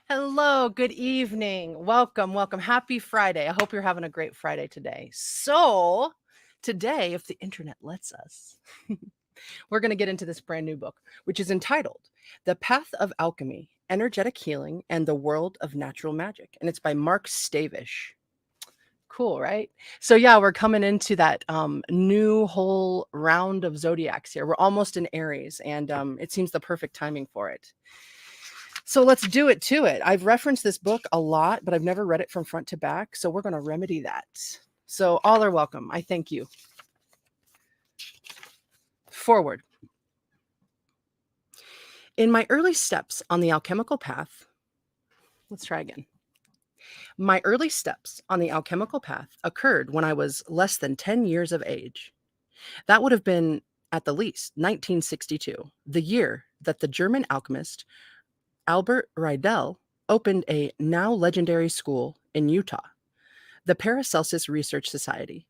Hello, good evening. Welcome. Happy Friday. I hope you're having a great Friday today. So, today, if the internet lets us, we're going to get into this brand new book, which is entitled The Path of Alchemy, Energetic Healing, and the World of Natural Magic. And it's by Mark Stavish. Cool, right? So, yeah, we're coming into that new whole round of zodiacs here. We're almost in Aries, and it seems the perfect timing for it. So let's do it to it. I've referenced this book a lot, but I've never read it from front to back. So we're going to remedy that. So all are welcome. I thank you. Forward. In my early steps on the alchemical path, let's try again. My early steps on the alchemical path occurred when I was less than 10 years of age. That would have been, at the least, 1962, the year that the German alchemist Albert Riedel opened a now legendary school in Utah, the Paracelsus Research Society.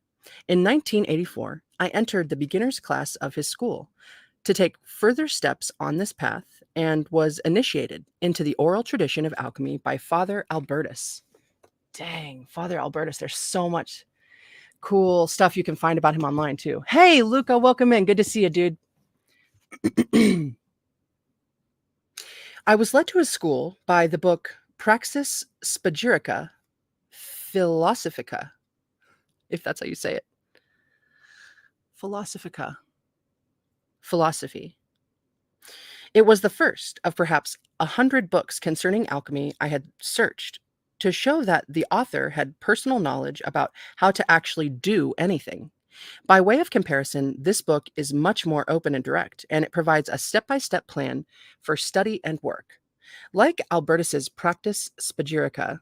In 1984, I entered the beginner's class of his school to take further steps on this path and was initiated into the oral tradition of alchemy by Father Albertus. Dang, Father Albertus, there's so much cool stuff you can find about him online too. Hey, Luca, welcome in. Good to see you, dude. I was led to his school by the book Praxis Spagirica Philosophica, if that's how you say it. Philosophica. Philosophy. It was the first of perhaps 100 books concerning alchemy I had searched to show that the author had personal knowledge about how to actually do anything. By way of comparison, this book is much more open and direct, and it provides a step-by-step plan for study and work. Like Albertus's Practice Spagirica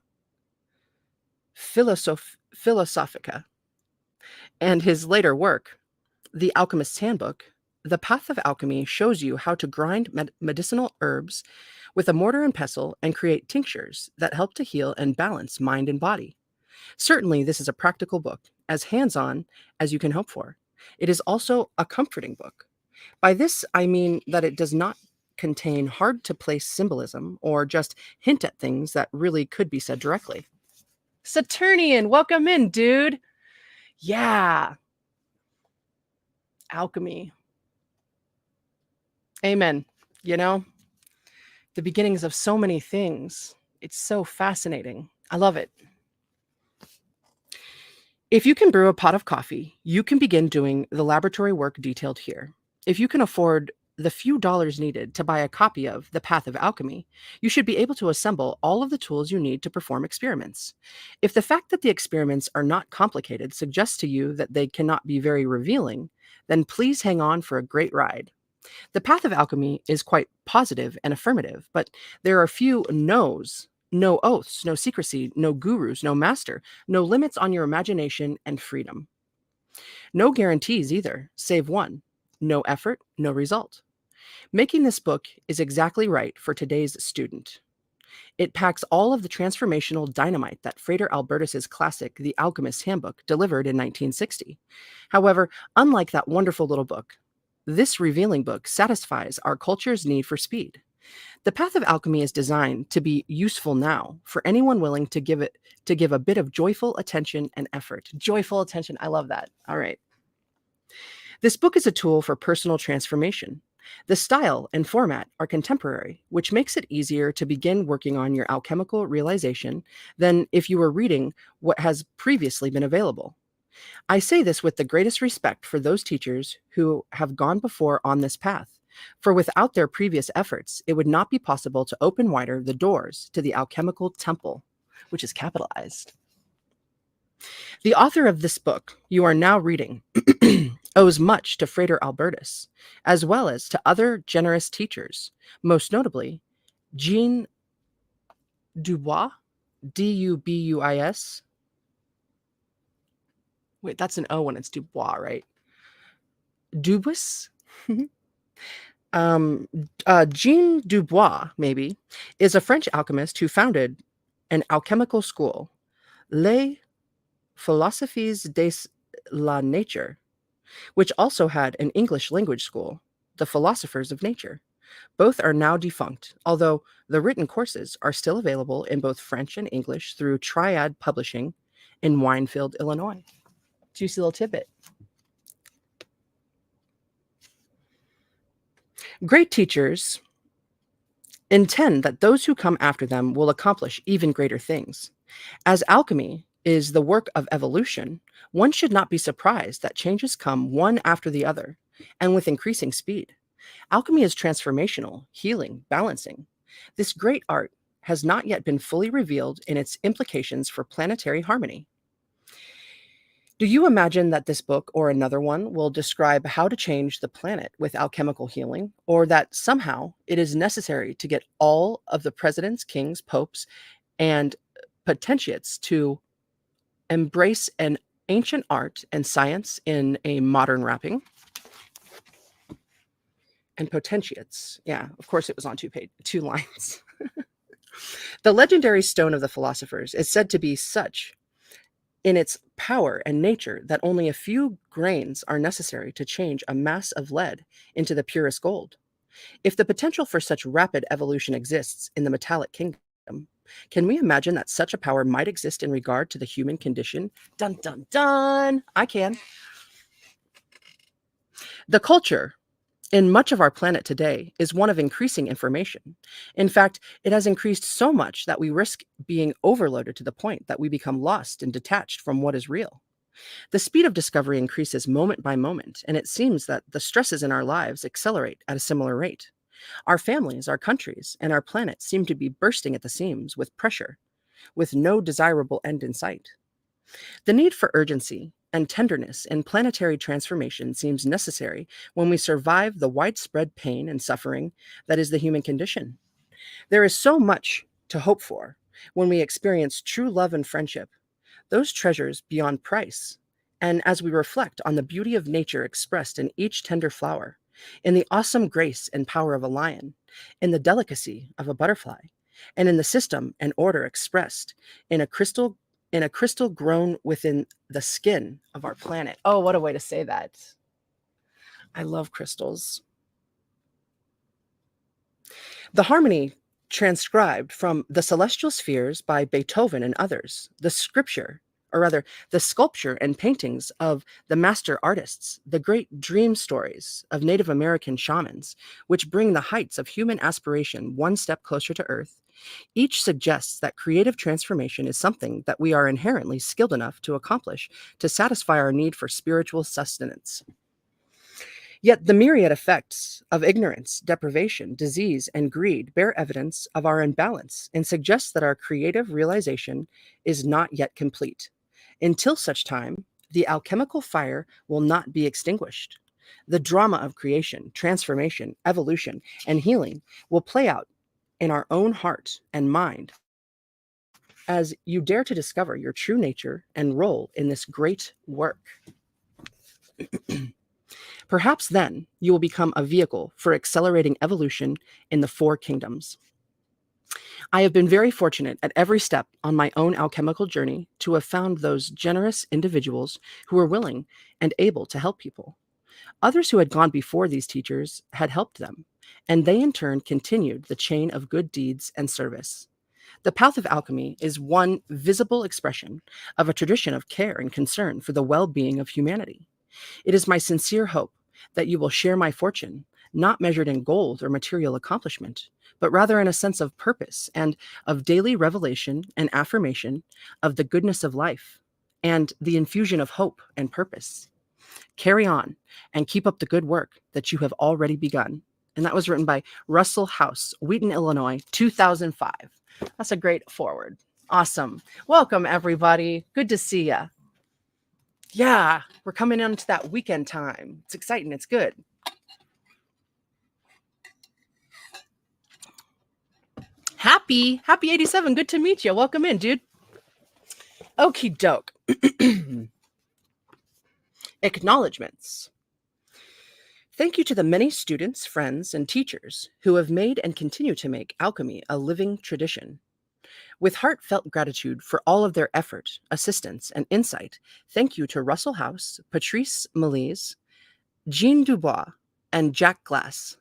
Philosophica and his later work, The Alchemist's Handbook, The Path of Alchemy shows you how to grind medicinal herbs with a mortar and pestle and create tinctures that help to heal and balance mind and body. Certainly, this is a practical book, as hands-on as you can hope for. It is also a comforting book. By this, I mean that it does not contain hard-to-place symbolism or just hint at things that really could be said directly. Saturnian, welcome in, dude. Yeah. Alchemy. Amen. You know, the beginnings of so many things. It's so fascinating. I love it. If you can brew a pot of coffee, you can begin doing the laboratory work detailed here. If you can afford the few dollars needed to buy a copy of The Path of Alchemy, you should be able to assemble all of the tools you need to perform experiments. If the fact that the experiments are not complicated suggests to you that they cannot be very revealing, then please hang on for a great ride. The Path of Alchemy is quite positive and affirmative, but there are few no's. No oaths, no secrecy, no gurus, no master, no limits on your imagination and freedom. No guarantees either, save one: no effort, no result. Making this book is exactly right for today's student. It packs all of the transformational dynamite that Frater Albertus's classic, The Alchemist's Handbook, delivered in 1960. However, unlike that wonderful little book, this revealing book satisfies our culture's need for speed. The Path of Alchemy is designed to be useful now for anyone willing to give a bit of joyful attention and effort. Joyful attention, I love that. All right. This book is a tool for personal transformation. The style and format are contemporary, which makes it easier to begin working on your alchemical realization than if you were reading what has previously been available. I say this with the greatest respect for those teachers who have gone before on this path, for without their previous efforts, it would not be possible to open wider the doors to the alchemical temple, which is capitalized. The author of this book you are now reading owes much to Frater Albertus, as well as to other generous teachers, most notably Jean Dubois, Dubuis. Wait, that's an O when it's Dubois, right? Dubois? Jean Dubois, maybe, is a French alchemist who founded an alchemical school, Les Philosophies de la Nature, which also had an English language school, the Philosophers of Nature. Both are now defunct, although the written courses are still available in both French and English through Triad Publishing in Winefield, Illinois. Juicy little tidbit. Great teachers intend that those who come after them will accomplish even greater things. As alchemy is the work of evolution, one should not be surprised that changes come one after the other, and with increasing speed. Alchemy is transformational, healing, balancing. This great art has not yet been fully revealed in its implications for planetary harmony. Do you imagine that this book or another one will describe how to change the planet with alchemical healing, or that somehow it is necessary to get all of the presidents, kings, popes, and potentiates to embrace an ancient art and science in a modern wrapping? And potentiates. Yeah, of course it was on two lines. The legendary stone of the philosophers is said to be such in its power and nature that only a few grains are necessary to change a mass of lead into the purest gold. If the potential for such rapid evolution exists in the metallic kingdom, can we imagine that such a power might exist in regard to the human condition? Dun dun dun! I can. The culture in much of our planet today is one of increasing information. In fact, it has increased so much that we risk being overloaded to the point that we become lost and detached from what is real. The speed of discovery increases moment by moment, and it seems that the stresses in our lives accelerate at a similar rate. Our families, our countries, and our planet seem to be bursting at the seams with pressure, with no desirable end in sight. The need for urgency and tenderness in planetary transformation seems necessary when we survive the widespread pain and suffering that is the human condition. There is so much to hope for when we experience true love and friendship, those treasures beyond price. And as we reflect on the beauty of nature expressed in each tender flower, in the awesome grace and power of a lion, in the delicacy of a butterfly, and in the system and order expressed in a crystal grown within the skin of our planet. Oh, what a way to say that. I love crystals. The harmony transcribed from the celestial spheres by Beethoven and others, the scripture, or rather, the sculpture and paintings of the master artists, the great dream stories of Native American shamans, which bring the heights of human aspiration one step closer to Earth, each suggests that creative transformation is something that we are inherently skilled enough to accomplish to satisfy our need for spiritual sustenance. Yet the myriad effects of ignorance, deprivation, disease, and greed bear evidence of our imbalance and suggest that our creative realization is not yet complete. Until such time, the alchemical fire will not be extinguished. The drama of creation, transformation, evolution, and healing will play out in our own heart and mind as you dare to discover your true nature and role in this great work. Perhaps then you will become a vehicle for accelerating evolution in the four kingdoms. I have been very fortunate at every step on my own alchemical journey to have found those generous individuals who were willing and able to help people. Others who had gone before these teachers had helped them, and they in turn continued the chain of good deeds and service. The Path of Alchemy is one visible expression of a tradition of care and concern for the well-being of humanity. It is my sincere hope that you will share my fortune, not measured in gold or material accomplishment, but rather in a sense of purpose and of daily revelation and affirmation of the goodness of life and the infusion of hope and purpose. Carry on and keep up the good work that you have already begun. And that was written by Russell House, Wheaton, Illinois, 2005. That's a great forward. Awesome. Welcome, everybody. Good to see ya. Yeah, we're coming into that weekend time. It's exciting. It's good. Happy 87. Good to meet you. Welcome in, dude. Okie doke. Acknowledgements. Thank you to the many students, friends, and teachers who have made and continue to make alchemy a living tradition. With heartfelt gratitude for all of their effort, assistance, and insight, thank you to Russell House, Patrice Melise, Jean Dubois, and Jack Glass.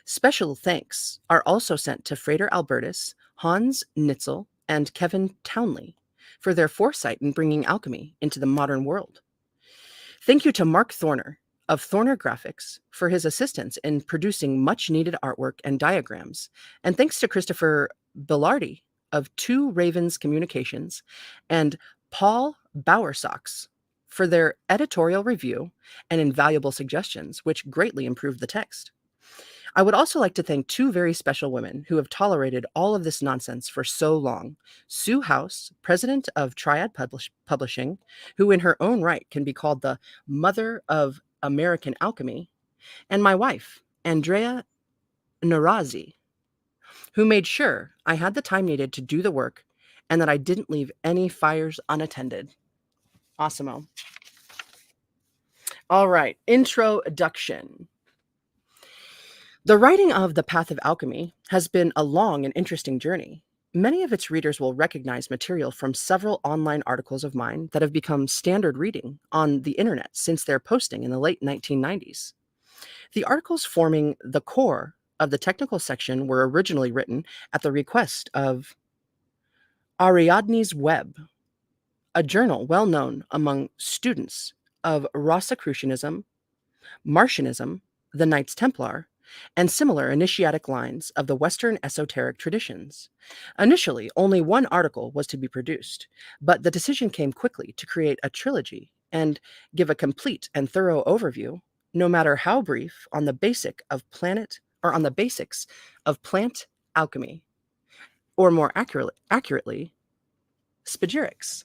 Special thanks are also sent to Frater Albertus, Hans Nitzel, and Kevin Townley for their foresight in bringing alchemy into the modern world. Thank you to Mark Thorner of Thorner Graphics for his assistance in producing much needed artwork and diagrams, and thanks to Christopher Billardi of Two Ravens Communications and Paul Bowersox for their editorial review and invaluable suggestions, which greatly improved the text. I would also like to thank two very special women who have tolerated all of this nonsense for so long. Sue House, president of Triad Publishing, who in her own right can be called the mother of American alchemy, and my wife, Andrea Narazi, who made sure I had the time needed to do the work and that I didn't leave any fires unattended. Awesome. All right, introduction. The writing of The Path of Alchemy has been a long and interesting journey. Many of its readers will recognize material from several online articles of mine that have become standard reading on the internet since their posting in the late 1990s. The articles forming the core of the technical section were originally written at the request of Ariadne's Web, a journal well known among students of Rosicrucianism, Martianism, the Knights Templar, and similar initiatic lines of the Western esoteric traditions. Initially, only one article was to be produced, but the decision came quickly to create a trilogy and give a complete and thorough overview, no matter how brief, on the basics of plant alchemy, or more accurately, spagyrics.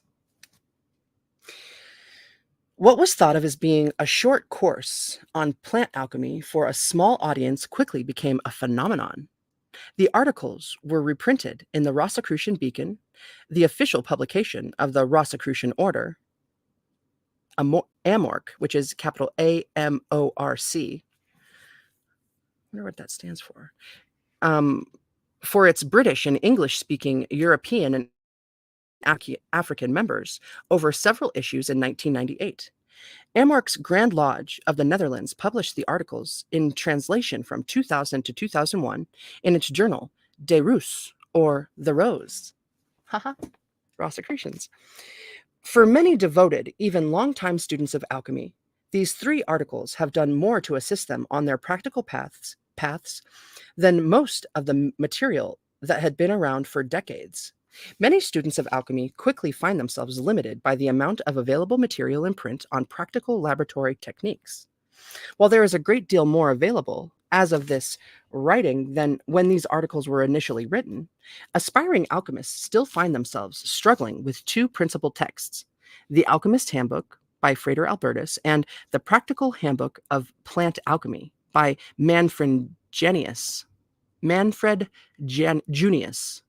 What was thought of as being a short course on plant alchemy for a small audience quickly became a phenomenon. The articles were reprinted in the Rosicrucian Beacon, the official publication of the Rosicrucian Order, AMORC, which is capital AMORC. I wonder what that stands for its British and English-speaking European and African members over several issues in 1998. AMORC's Grand Lodge of the Netherlands published the articles in translation from 2000 to 2001 in its journal De Roos, or The Rose. Haha, Rosicrucians. For many devoted, even longtime students of alchemy, these three articles have done more to assist them on their practical paths than most of the material that had been around for decades. Many students of alchemy quickly find themselves limited by the amount of available material in print on practical laboratory techniques. While there is a great deal more available as of this writing than when these articles were initially written, aspiring alchemists still find themselves struggling with two principal texts: The Alchemist's Handbook by Frater Albertus and The Practical Handbook of Plant Alchemy by Manfred Junius, Junius.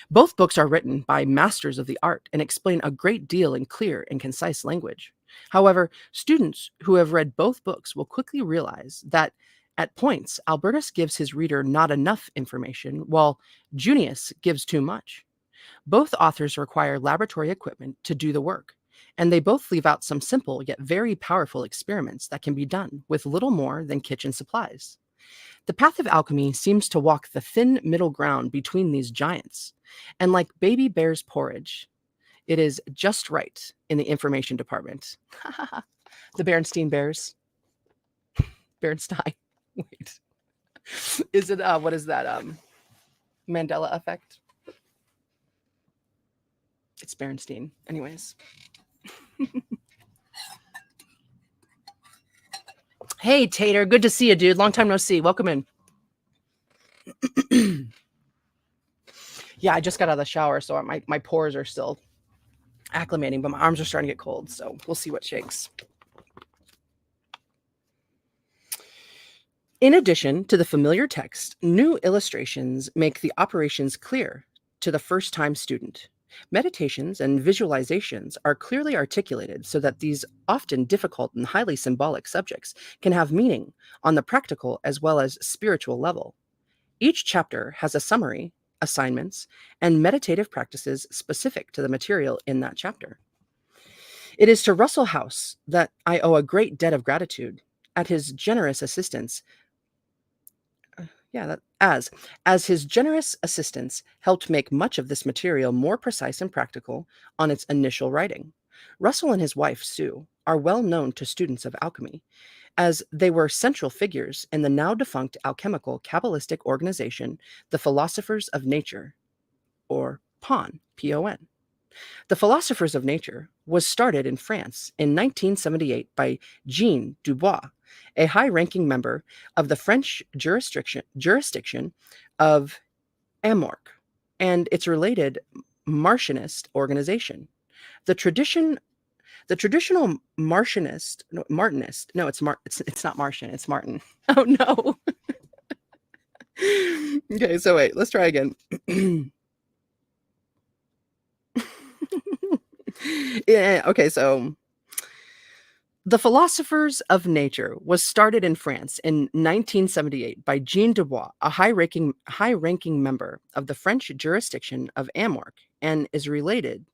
Both books are written by masters of the art and explain a great deal in clear and concise language. However, students who have read both books will quickly realize that at points, Albertus gives his reader not enough information, while Junius gives too much. Both authors require laboratory equipment to do the work, and they both leave out some simple yet very powerful experiments that can be done with little more than kitchen supplies. The Path of Alchemy seems to walk the thin middle ground between these giants, and like baby bear's porridge, it is just right in the information department. The Berenstein Bears. Berenstein. Wait. Is it, what is that? Mandela effect? It's Berenstein. Anyways. Hey, Tater. Good to see you, dude. Long time no see. Welcome in. Yeah, I just got out of the shower, so my pores are still acclimating, but my arms are starting to get cold, so we'll see what shakes. In addition to the familiar text, new illustrations make the operations clear to the first-time student. Meditations and visualizations are clearly articulated so that these often difficult and highly symbolic subjects can have meaning on the practical as well as spiritual level. Each chapter has a summary, assignments, and meditative practices specific to the material in that chapter. It is to Russell House that I owe a great debt of gratitude. at his generous assistance yeah, that, as his generous assistance helped make much of this material more precise and practical on its initial writing. Russell and his wife, Sue, are well known to students of alchemy, as they were central figures in the now defunct alchemical Kabbalistic organization, the Philosophers of Nature, or PON, P-O-N. The Philosophers of Nature was started in France in 1978 by Jean Dubois, a high-ranking member of the French jurisdiction of Amorc and its related Martianist organization. The tradition the traditional Martinist, no, it's not Martian, it's Martin. Oh no. Okay, so wait, let's try again. Yeah, okay, so the Philosophers of Nature was started in France in 1978 by Jean Dubois, a high-ranking member of the French jurisdiction of Amorc, and its related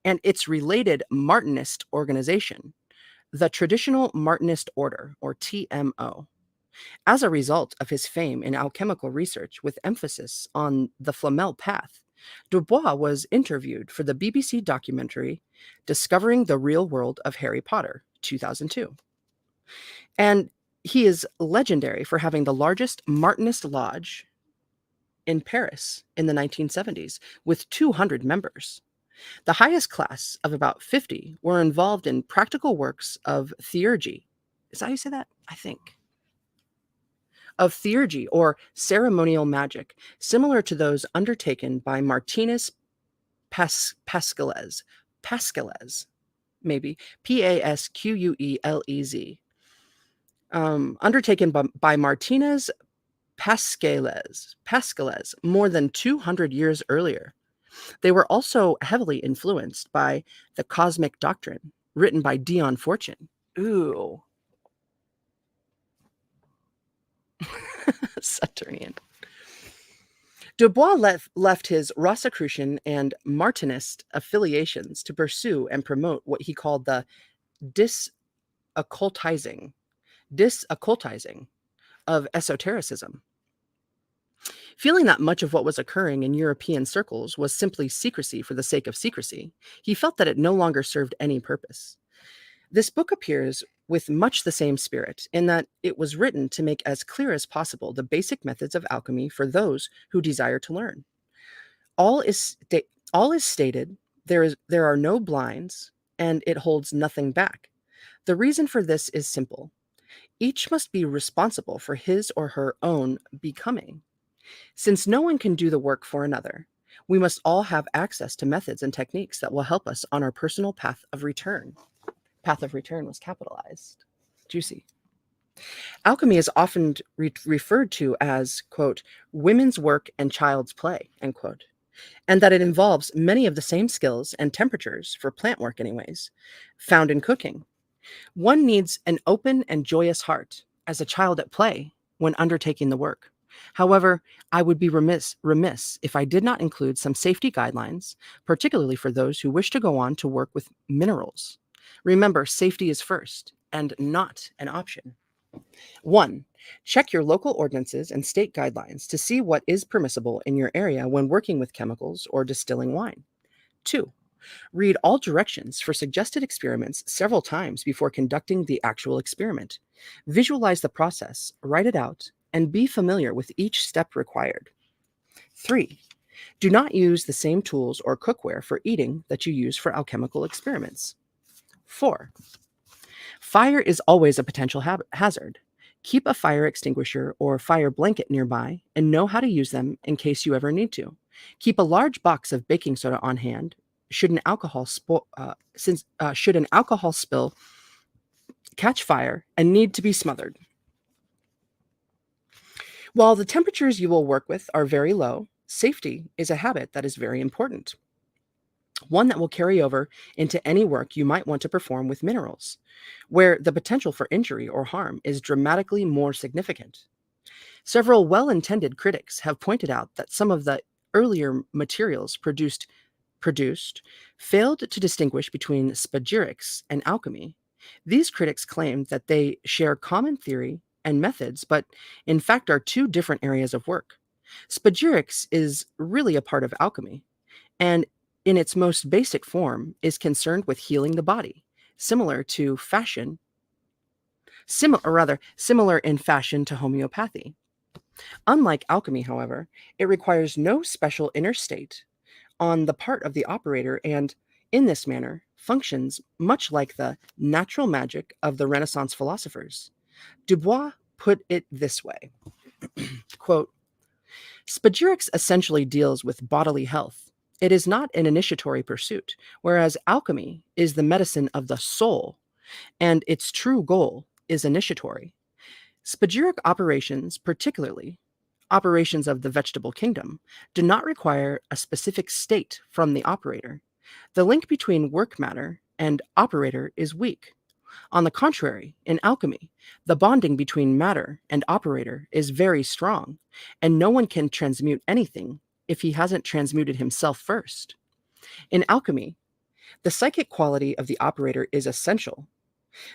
Martinist organization, the Traditional Martinist Order, or TMO. As a result of his fame in alchemical research with emphasis on the Flamel path, Dubois was interviewed for the BBC documentary Discovering the Real World of Harry Potter, 2002. And he is legendary for having the largest Martinist lodge in Paris in the 1970s, with 200 members. The highest class of about 50 were involved in practical works of theurgy. Is that how you say that? I think. Of theurgy or ceremonial magic, similar to those undertaken by Martinus Pascalez, maybe Pasquelez, undertaken by Martinez Pascalez more than 200 years earlier. They were also heavily influenced by the Cosmic Doctrine, written by Dion Fortune. Ooh. Saturnian. Dubois left his Rosicrucian and Martinist affiliations to pursue and promote what he called the disoccultizing of esotericism. Feeling that much of what was occurring in European circles was simply secrecy for the sake of secrecy, he felt that it no longer served any purpose. This book appears with much the same spirit, in that it was written to make as clear as possible the basic methods of alchemy for those who desire to learn. All is stated, there are no blinds, and it holds nothing back. The reason for this is simple. Each must be responsible for his or her own becoming. Since no one can do the work for another, we must all have access to methods and techniques that will help us on our personal path of return. Path of return was capitalized. Juicy. Alchemy is often referred to as, quote, women's work and child's play, end quote, and that it involves many of the same skills and temperatures, for plant work anyways, found in cooking. One needs an open and joyous heart, as a child at play, when undertaking the work. However, I would be remiss if I did not include some safety guidelines, particularly for those who wish to go on to work with minerals. Remember, safety is first and not an option. 1. Check your local ordinances and state guidelines to see what is permissible in your area when working with chemicals or distilling wine. 2. Read all directions for suggested experiments several times before conducting the actual experiment. Visualize the process, write it out, and be familiar with each step required. 3. Do not use the same tools or cookware for eating that you use for alchemical experiments. 4. Fire is always a potential hazard. Keep a fire extinguisher or fire blanket nearby and know how to use them in case you ever need to. Keep a large box of baking soda on hand should an alcohol spill catch fire and need to be smothered. While the temperatures you will work with are very low, safety is a habit that is very important, one that will carry over into any work you might want to perform with minerals, where the potential for injury or harm is dramatically more significant. Several well-intended critics have pointed out that some of the earlier materials produced failed to distinguish between spagyrics and alchemy, These critics claim that they share common theory and methods, but in fact are two different areas of work. Spagyrics is really a part of alchemy, and in its most basic form is concerned with healing the body, similar to fashion, similar in fashion to homeopathy. Unlike alchemy, however, it requires no special inner state on the part of the operator and, in this manner, functions much like the natural magic of the Renaissance philosophers. Dubois put it this way, quote, Spagyrics essentially deals with bodily health. It is not an initiatory pursuit, whereas alchemy is the medicine of the soul, and its true goal is initiatory. Spagyric operations, particularly operations of the vegetable kingdom, do not require a specific state from the operator. The link between work matter and operator is weak. On the contrary, in alchemy, the bonding between matter and operator is very strong, and no one can transmute anything if he hasn't transmuted himself first. In alchemy, the psychic quality of the operator is essential.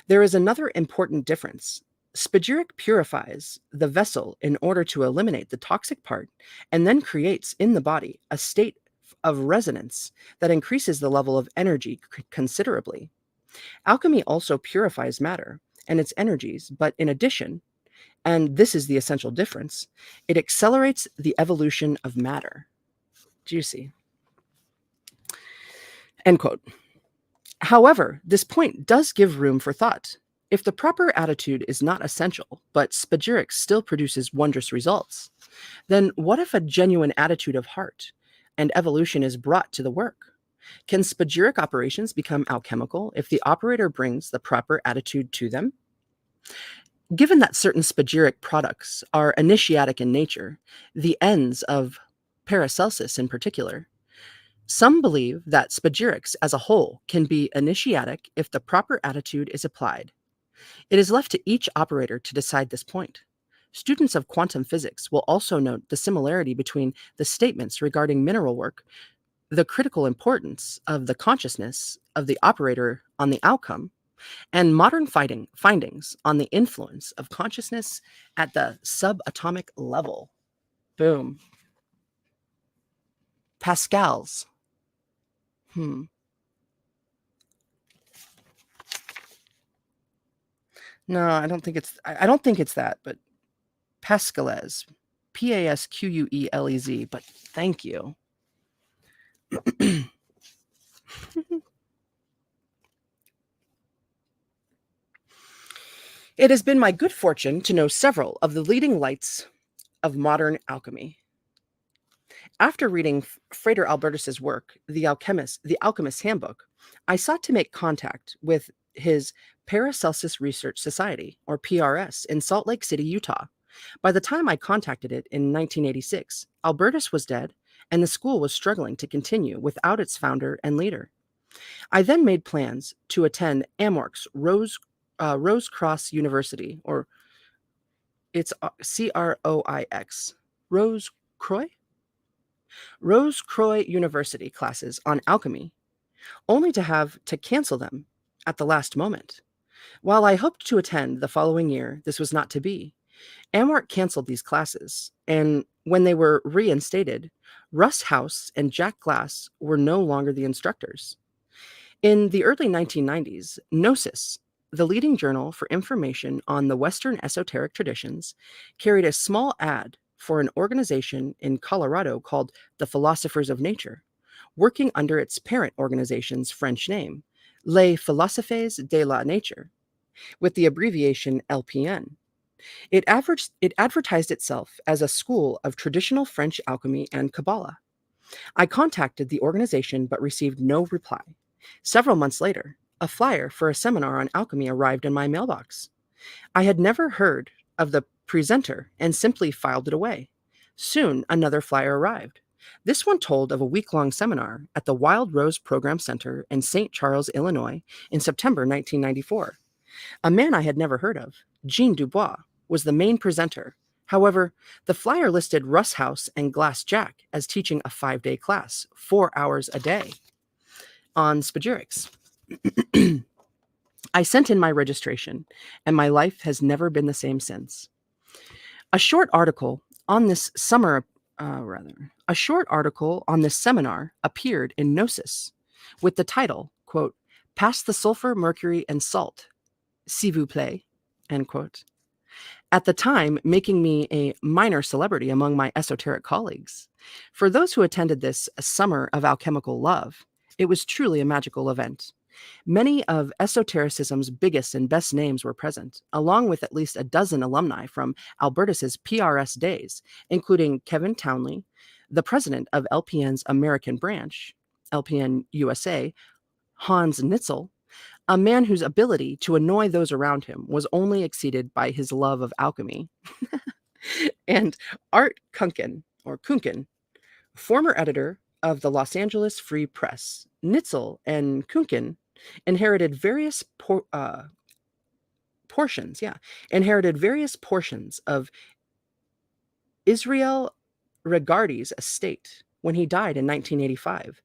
There is another important difference. Spagyric purifies the vessel in order to eliminate the toxic part and then creates in the body a state of resonance that increases the level of energy considerably. Alchemy also purifies matter and its energies, but in addition, and this is the essential difference, it accelerates the evolution of matter. Juicy. End quote. However, this point does give room for thought. If the proper attitude is not essential, but spagyrics still produces wondrous results, then what if a genuine attitude of heart and evolution is brought to the work? Can spagyric operations become alchemical if the operator brings the proper attitude to them? Given that certain spagyric products are initiatic in nature, the ends of Paracelsus in particular, some believe that spagyrics as a whole can be initiatic if the proper attitude is applied. It is left to each operator to decide this point. Students of quantum physics will also note the similarity between the statements regarding mineral work, the critical importance of the consciousness of the operator on the outcome, and modern findings on the influence of consciousness at the subatomic level. Boom. Pascal's. No, I don't think it's. I don't think it's that, but Pascalese, Pasquelez. But thank you. It has been my good fortune to know several of the leading lights of modern alchemy. After reading Frater Albertus's work, The Alchemist's Handbook, I sought to make contact with his Paracelsus Research Society, or PRS, in Salt Lake City, Utah. By the time I contacted it in 1986, Albertus was dead, and the school was struggling to continue without its founder and leader. I then made plans to attend Amorc's Rose Cross University, or it's Croix, Rose Croix University classes on alchemy, only to have to cancel them at the last moment. While I hoped to attend the following year, this was not to be. Amorc canceled these classes, and when they were reinstated, Russ House and Jack Glass were no longer the instructors. In the early 1990s, Gnosis, the leading journal for information on the Western esoteric traditions, carried a small ad for an organization in Colorado called the Philosophers of Nature, working under its parent organization's French name, Les Philosophes de la Nature, with the abbreviation LPN. It advertised itself as a school of traditional French alchemy and Kabbalah. I contacted the organization but received no reply. Several months later, a flyer for a seminar on alchemy arrived in my mailbox. I had never heard of the presenter and simply filed it away. Soon, another flyer arrived. This one told of a week-long seminar at the Wild Rose Program Center in St. Charles, Illinois, in September 1994. A man I had never heard of, Jean Dubois, was the main presenter. However, the flyer listed Russ House and Glass Jack as teaching a 5-day class, 4 hours a day, on spagyrics. I sent in my registration, and my life has never been the same since. A short article on this summer, a short article on this seminar appeared in Gnosis with the title, quote, Pass the sulfur, mercury, and salt, s'il vous plaît, end quote. At the time, making me a minor celebrity among my esoteric colleagues. For those who attended this Summer of Alchemical Love, it was truly a magical event. Many of esotericism's biggest and best names were present, along with at least a dozen alumni from Albertus's PRS days, including Kevin Townley, the president of LPN's American branch, LPN USA, Hans Nitzel, a man whose ability to annoy those around him was only exceeded by his love of alchemy, and Art Kunken, former editor of the Los Angeles Free Press. Nitzel and Kunken inherited various portions of Israel Regardi's estate when he died in 1985.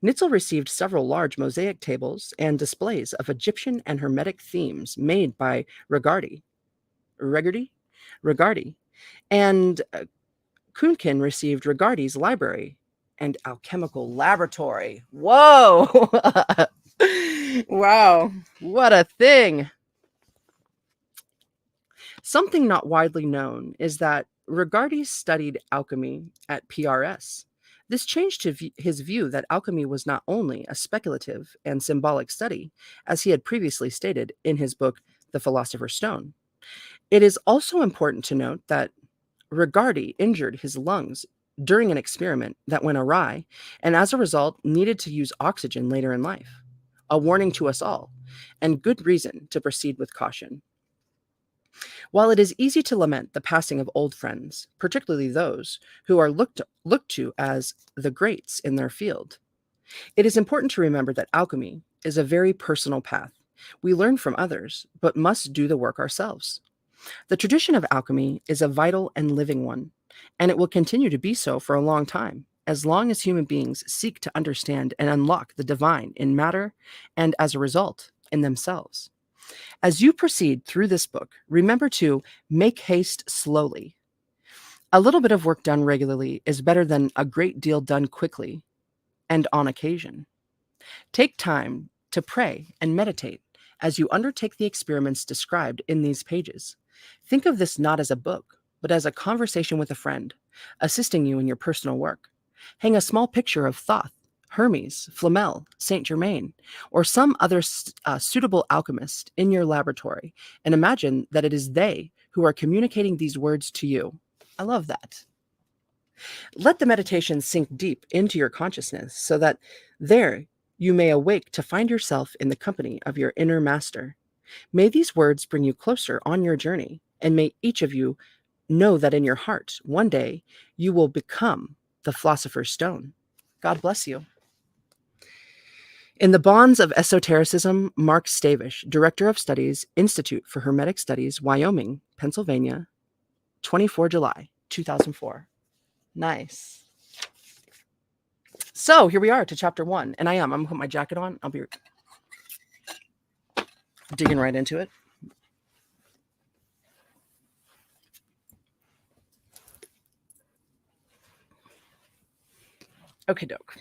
Nitzel received several large mosaic tables and displays of Egyptian and Hermetic themes made by Regardi, and Kunkin received Regardi's library and alchemical laboratory. Whoa! Wow, what a thing! Something not widely known is that Regardi studied alchemy at PRS. This changed his view that alchemy was not only a speculative and symbolic study, as he had previously stated in his book, The Philosopher's Stone. It is also important to note that Regardi injured his lungs during an experiment that went awry, and as a result, needed to use oxygen later in life. A warning to us all, and good reason to proceed with caution. While it is easy to lament the passing of old friends, particularly those who are looked to as the greats in their field, it is important to remember that alchemy is a very personal path. We learn from others, but must do the work ourselves. The tradition of alchemy is a vital and living one, and it will continue to be so for a long time, as long as human beings seek to understand and unlock the divine in matter and, as a result, in themselves. As you proceed through this book, remember to make haste slowly. A little bit of work done regularly is better than a great deal done quickly and on occasion. Take time to pray and meditate as you undertake the experiments described in these pages. Think of this not as a book, but as a conversation with a friend, assisting you in your personal work. Hang a small picture of Thoth, Hermes, Flamel, Saint Germain, or some other suitable alchemist in your laboratory, and imagine that it is they who are communicating these words to you. I love that. Let the meditation sink deep into your consciousness so that there you may awake to find yourself in the company of your inner master. May these words bring you closer on your journey, and may each of you know that in your heart, one day, you will become the Philosopher's Stone. God bless you. In the Bonds of Esotericism, Mark Stavish, Director of Studies, Institute for Hermetic Studies, Wyoming, Pennsylvania, 24 July, 2004. Nice. So here we are to chapter 1, and I'm going to put my jacket on. I'll be digging right into it. Okay, doke.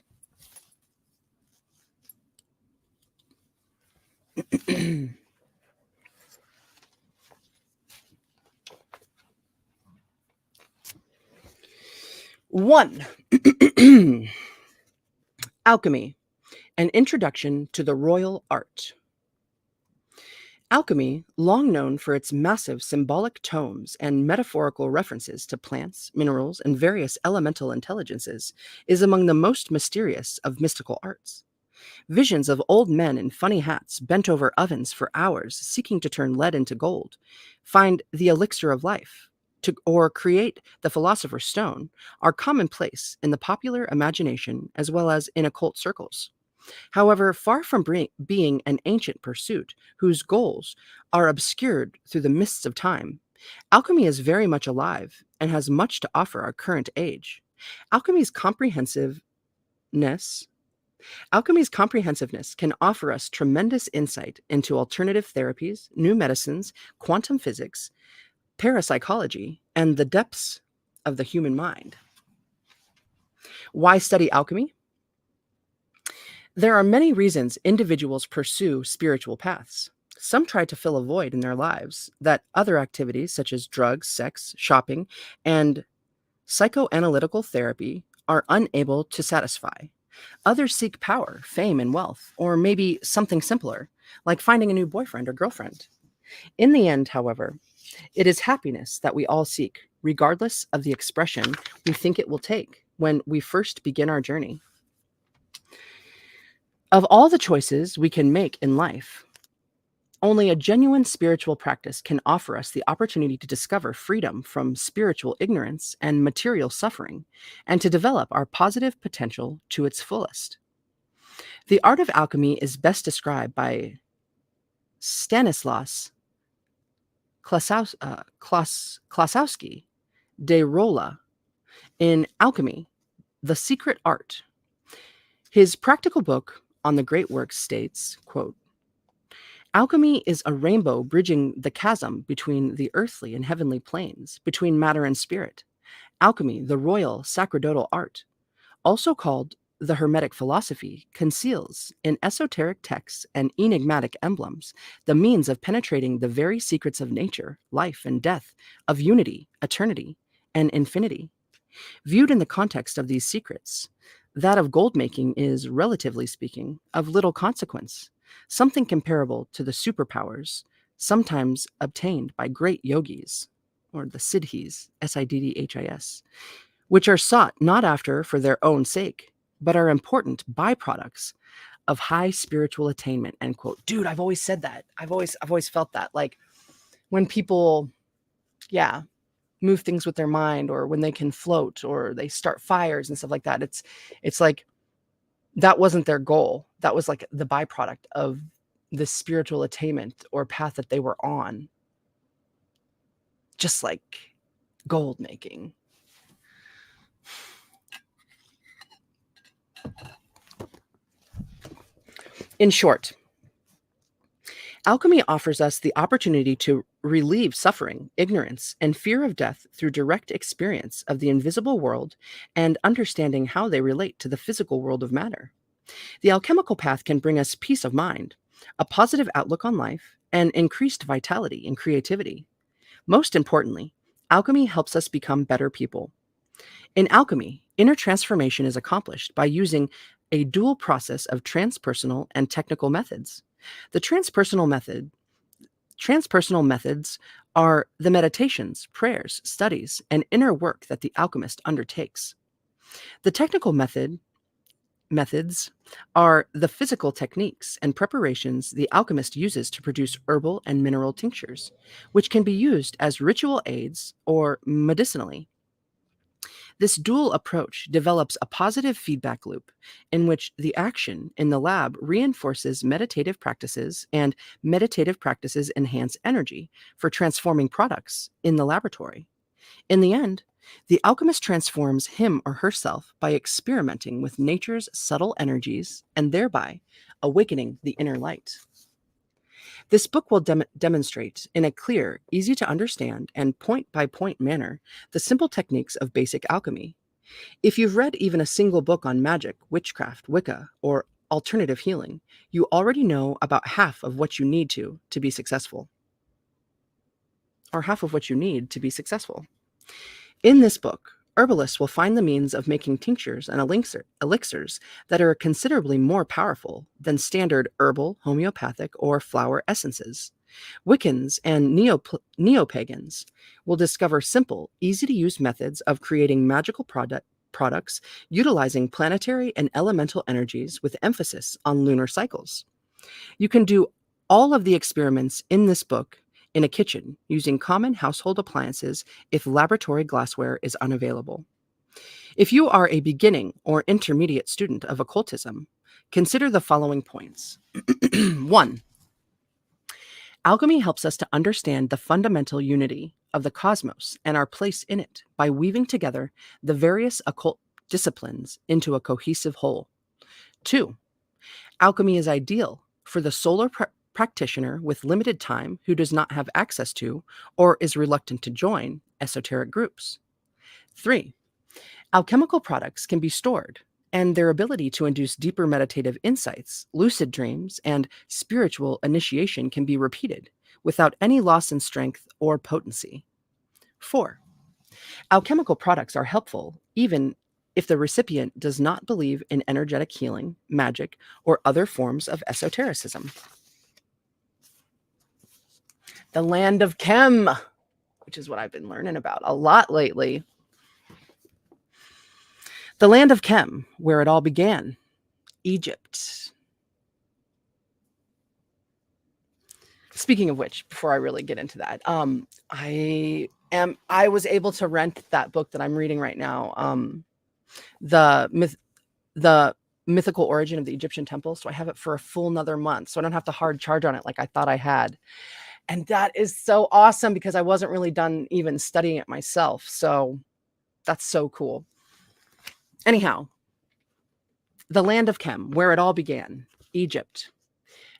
One. Alchemy, an introduction to the royal art. Alchemy, long known for its massive symbolic tomes and metaphorical references to plants, minerals, and various elemental intelligences, is among the most mysterious of mystical arts. Visions of old men in funny hats bent over ovens for hours seeking to turn lead into gold, find the elixir of life, or create the Philosopher's Stone are commonplace in the popular imagination as well as in occult circles. However, far from being an ancient pursuit whose goals are obscured through the mists of time, alchemy is very much alive and has much to offer our current age. Alchemy's comprehensiveness Alchemy's comprehensiveness can offer us tremendous insight into alternative therapies, new medicines, quantum physics, parapsychology, and the depths of the human mind. Why study alchemy? There are many reasons individuals pursue spiritual paths. Some try to fill a void in their lives that other activities, such as drugs, sex, shopping, and psychoanalytical therapy, are unable to satisfy. Others seek power, fame, and wealth, or maybe something simpler, like finding a new boyfriend or girlfriend. In the end, however, it is happiness that we all seek, regardless of the expression we think it will take when we first begin our journey. Of all the choices we can make in life, only a genuine spiritual practice can offer us the opportunity to discover freedom from spiritual ignorance and material suffering, and to develop our positive potential to its fullest. The art of alchemy is best described by Stanislaus Klasowski de Rolla in Alchemy, The Secret Art. His practical book on the great work states, quote, "Alchemy is a rainbow bridging the chasm between the earthly and heavenly planes, between matter and spirit. Alchemy, the royal sacerdotal art, also called the Hermetic philosophy, conceals in esoteric texts and enigmatic emblems the means of penetrating the very secrets of nature, life, and death, of unity, eternity, and infinity. Viewed in the context of these secrets, that of gold making is, relatively speaking, of little consequence, something comparable to the superpowers sometimes obtained by great yogis, or the siddhis, Siddhis, which are sought not after for their own sake, but are important byproducts of high spiritual attainment," end quote. Dude, I've always said that. I've always felt that. Like when people, yeah, move things with their mind, or when they can float, or they start fires and stuff like that. It's like that wasn't their goal. That was like the byproduct of the spiritual attainment or path that they were on. Just like gold making. In short, alchemy offers us the opportunity to relieve suffering, ignorance, and fear of death through direct experience of the invisible world and understanding how they relate to the physical world of matter. The alchemical path can bring us peace of mind, a positive outlook on life, and increased vitality and creativity. Most importantly, alchemy helps us become better people. In alchemy, inner transformation is accomplished by using a dual process of transpersonal and technical methods. The transpersonal methods are the meditations, prayers, studies, and inner work that the alchemist undertakes. The technical methods are the physical techniques and preparations the alchemist uses to produce herbal and mineral tinctures, which can be used as ritual aids or medicinally. This dual approach develops a positive feedback loop in which the action in the lab reinforces meditative practices, and meditative practices enhance energy for transforming products in the laboratory. In the end, the alchemist transforms him or herself by experimenting with nature's subtle energies and thereby awakening the inner light. This book will demonstrate in a clear, easy to understand, and point by point manner the simple techniques of basic alchemy. If you've read even a single book on magic, witchcraft, Wicca, or alternative healing, you already know about half of what you need to be successful. Or half of what you need to be successful. In this book, herbalists will find the means of making tinctures and elixirs that are considerably more powerful than standard herbal, homeopathic, or flower essences. Wiccans and neo-pagans will discover simple, easy-to-use methods of creating magical products utilizing planetary and elemental energies with emphasis on lunar cycles. You can do all of the experiments in this book in a kitchen using common household appliances if laboratory glassware is unavailable. If you are a beginning or intermediate student of occultism, consider the following points. 1. Alchemy helps us to understand the fundamental unity of the cosmos and our place in it by weaving together the various occult disciplines into a cohesive whole. 2. Alchemy is ideal for the solar practitioner with limited time who does not have access to or is reluctant to join esoteric groups. 3. Alchemical products can be stored, and their ability to induce deeper meditative insights, lucid dreams, and spiritual initiation can be repeated without any loss in strength or potency. 4. Alchemical products are helpful even if the recipient does not believe in energetic healing, magic, or other forms of esotericism. The land of Chem, which is what I've been learning about a lot lately. The land of Chem, where it all began, Egypt. Speaking of which, before I really get into that, I was able to rent that book that I'm reading right now, the mythical origin of the Egyptian temple. So I have it for a full another month, so I don't have to hard charge on it like I thought I had. And that is so awesome because I wasn't really done even studying it myself. So that's so cool. Anyhow, the land of Chem, where it all began, Egypt.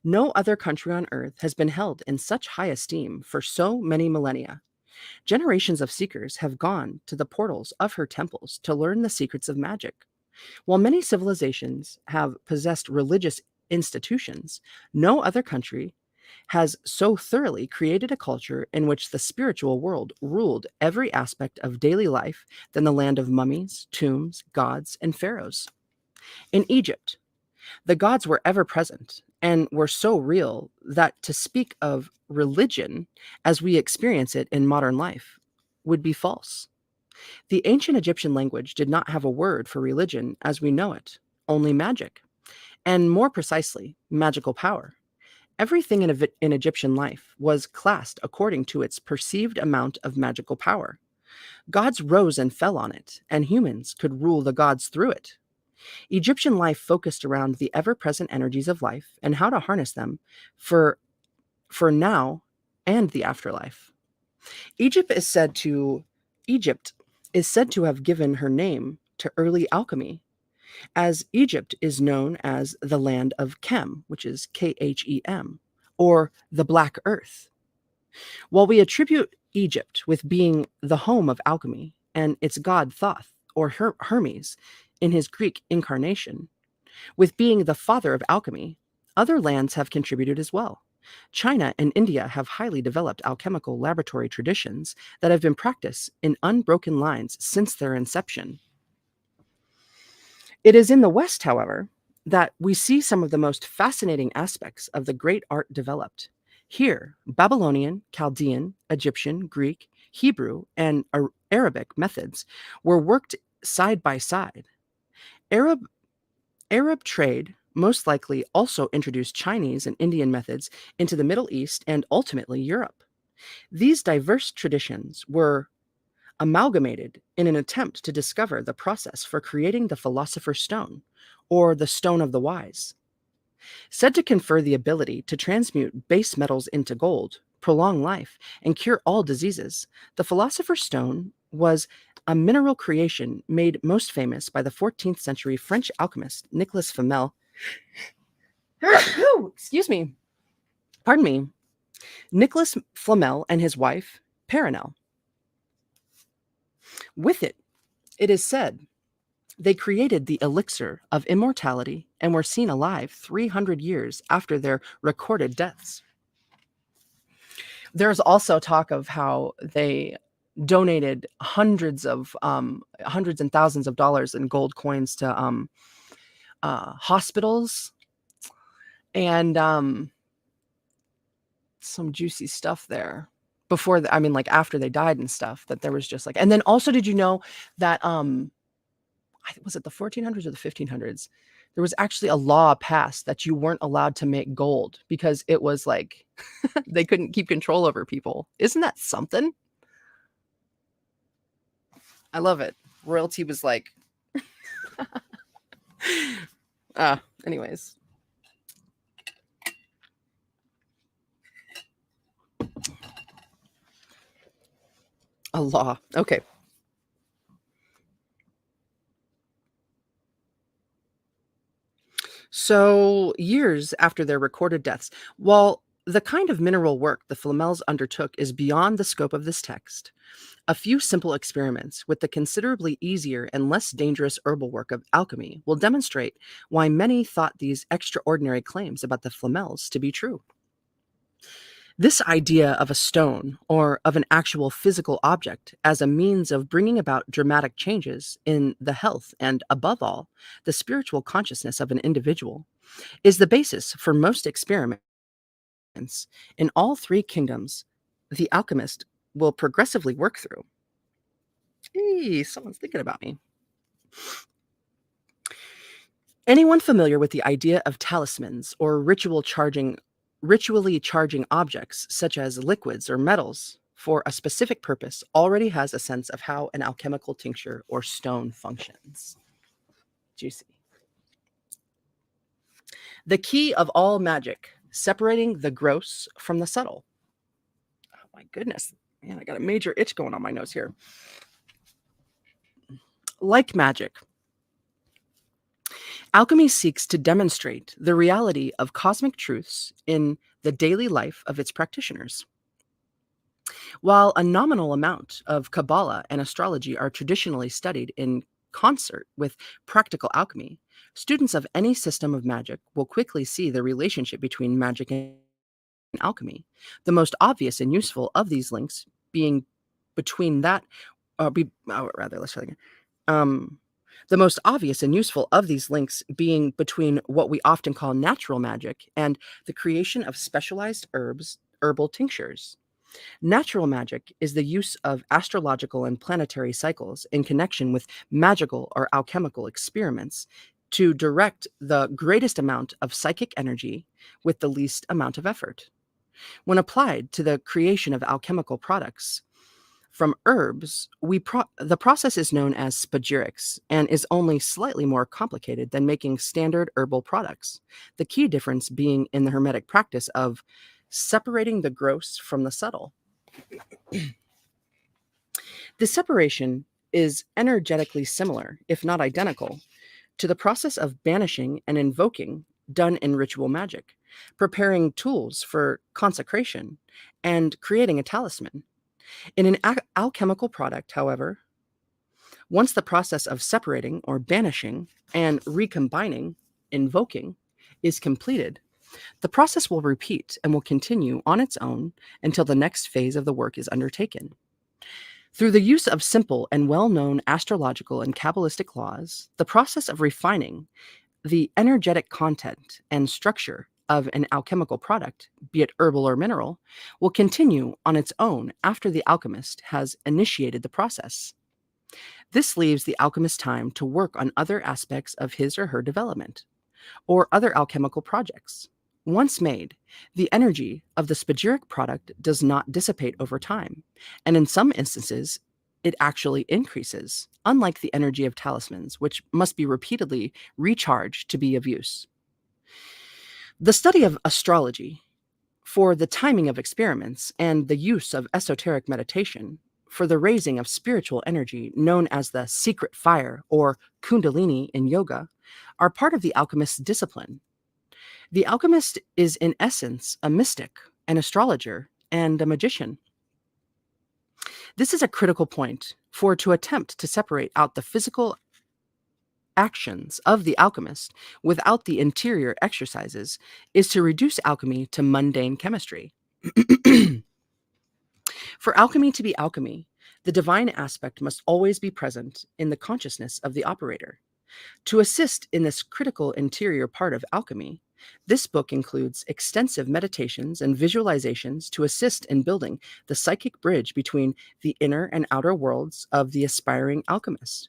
No other country on earth has been held in such high esteem for so many millennia. Generations of seekers have gone to the portals of her temples to learn the secrets of magic. While many civilizations have possessed religious institutions, no other country has so thoroughly created a culture in which the spiritual world ruled every aspect of daily life than the land of mummies, tombs, gods, and pharaohs. In Egypt, the gods were ever present and were so real that to speak of religion as we experience it in modern life would be false. The ancient Egyptian language did not have a word for religion as we know it, only magic, and more precisely, magical power. Everything in Egyptian life was classed according to its perceived amount of magical power. Gods rose and fell on it, and humans could rule the gods through it. Egyptian life focused around the ever-present energies of life and how to harness them for now and the afterlife. Egypt is said to have given her name to early alchemy, as Egypt is known as the land of Chem, which is Khem, or the Black Earth. While we attribute Egypt with being the home of alchemy and its god Thoth, or Hermes, in his Greek incarnation, with being the father of alchemy, other lands have contributed as well. China and India have highly developed alchemical laboratory traditions that have been practiced in unbroken lines since their inception. It is in the West, however, that we see some of the most fascinating aspects of the great art developed. Here, Babylonian, Chaldean, Egyptian, Greek, Hebrew, and Arabic methods were worked side by side. Arab trade most likely also introduced Chinese and Indian methods into the Middle East and ultimately Europe. These diverse traditions were amalgamated in an attempt to discover the process for creating the Philosopher's Stone, or the Stone of the Wise. Said to confer the ability to transmute base metals into gold, prolong life, and cure all diseases, the Philosopher's Stone was a mineral creation made most famous by the 14th century French alchemist Nicolas Flamel. Excuse me. Pardon me. Nicolas Flamel and his wife, Perenelle. With it, it is said, they created the elixir of immortality and were seen alive 300 years after their recorded deaths. There's also talk of how they donated hundreds and thousands of dollars in gold coins to hospitals and some juicy stuff there before like after they died and stuff, that there was just like. And then also, did you know that was it the 1400s or the 1500s? There was actually a law passed that you weren't allowed to make gold because it was like they couldn't keep control over people. Isn't that something? I love it. Royalty was like, anyways. A law. Okay. So, years after their recorded deaths, while the kind of mineral work the Flamels undertook is beyond the scope of this text, a few simple experiments with the considerably easier and less dangerous herbal work of alchemy will demonstrate why many thought these extraordinary claims about the Flamels to be true. This idea of a stone or of an actual physical object as a means of bringing about dramatic changes in the health and, above all, the spiritual consciousness of an individual is the basis for most experiments in all three kingdoms the alchemist will progressively work through. Hey, someone's thinking about me. Anyone familiar with the idea of talismans or ritually charging objects such as liquids or metals for a specific purpose already has a sense of how an alchemical tincture or stone functions. Juicy. The key of all magic, separating the gross from the subtle. Oh my goodness. Man, I got a major itch going on my nose here. Like magic, alchemy seeks to demonstrate the reality of cosmic truths in the daily life of its practitioners. While a nominal amount of Kabbalah and astrology are traditionally studied in concert with practical alchemy, students of any system of magic will quickly see the relationship between magic and alchemy. The most obvious and useful of these links being between that, let's try again. The most obvious and useful of these links being between what we often call natural magic and the creation of specialized herbal tinctures. Natural magic is the use of astrological and planetary cycles in connection with magical or alchemical experiments to direct the greatest amount of psychic energy with the least amount of effort. When applied to the creation of alchemical products from herbs, the process is known as spagyrics and is only slightly more complicated than making standard herbal products, the key difference being in the hermetic practice of separating the gross from the subtle. The separation is energetically similar, if not identical, to the process of banishing and invoking done in ritual magic, preparing tools for consecration, and creating a talisman. In an alchemical product, however, once the process of separating or banishing and recombining, invoking, is completed, the process will repeat and will continue on its own until the next phase of the work is undertaken. Through the use of simple and well-known astrological and Kabbalistic laws, the process of refining the energetic content and structure of an alchemical product, be it herbal or mineral, will continue on its own after the alchemist has initiated the process. This leaves the alchemist time to work on other aspects of his or her development, or other alchemical projects. Once made, the energy of the spagyric product does not dissipate over time, and in some instances, it actually increases, unlike the energy of talismans, which must be repeatedly recharged to be of use. The study of astrology for the timing of experiments and the use of esoteric meditation for the raising of spiritual energy known as the secret fire or kundalini in yoga are part of the alchemist's discipline. The alchemist is in essence a mystic, an astrologer, and a magician. This is a critical point, for to attempt to separate out the physical actions of the alchemist without the interior exercises is to reduce alchemy to mundane chemistry. For alchemy to be alchemy, the divine aspect must always be present in the consciousness of the operator. To assist in this critical interior part of alchemy, this book includes extensive meditations and visualizations to assist in building the psychic bridge between the inner and outer worlds of the aspiring alchemist.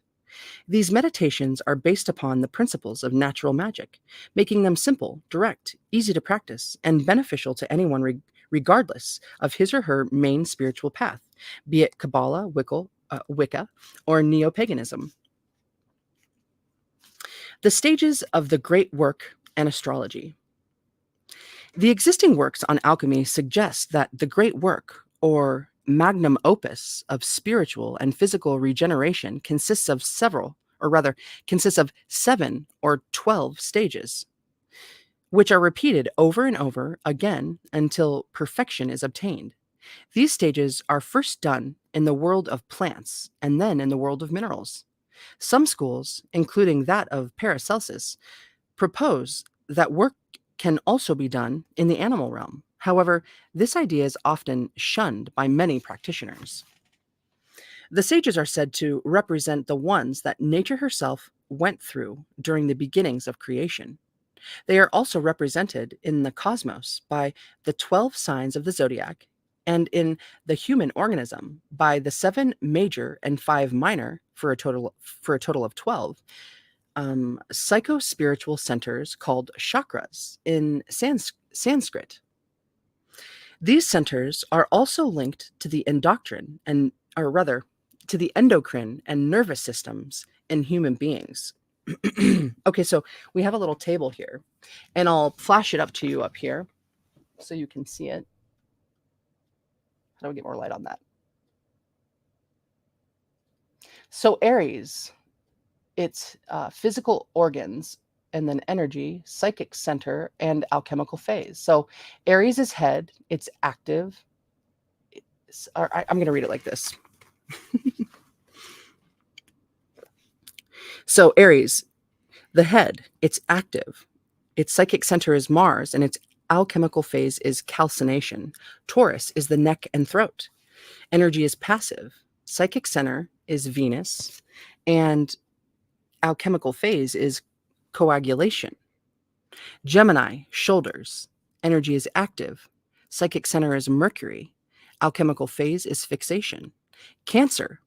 These meditations are based upon the principles of natural magic, making them simple, direct, easy to practice, and beneficial to anyone regardless of his or her main spiritual path, be it Kabbalah, Wicca, or Neo-paganism. The stages of the great work and astrology. The existing works on alchemy suggest that the great work, or magnum opus of spiritual and physical regeneration consists of 7 or 12 stages. which are repeated over and over again until perfection is obtained. These stages are first done in the world of plants and then in the world of minerals. Some schools, including that of Paracelsus, propose that work can also be done in the animal realm. However, this idea is often shunned by many practitioners. The sages are said to represent the ones that nature herself went through during the beginnings of creation. They are also represented in the cosmos by the 12 signs of the zodiac and in the human organism by the 7 major and 5 minor for a total of 12 psycho-spiritual centers called chakras in Sanskrit. These centers are also linked to the endocrine to the endocrine and nervous systems in human beings. Okay, so we have a little table here, and I'll flash it up to you up here so you can see it. How do we get more light on that? So Aries, it's physical organs, and then energy, psychic center, and alchemical phase. So Aries is head, it's active. I'm going to read it like this. So Aries, the head, it's active. Its psychic center is Mars, and its alchemical phase is calcination. Taurus is the neck and throat. Energy is passive. Psychic center is Venus, and alchemical phase is coagulation. Gemini, shoulders. Energy is active. Psychic center is Mercury. Alchemical phase is fixation. Cancer,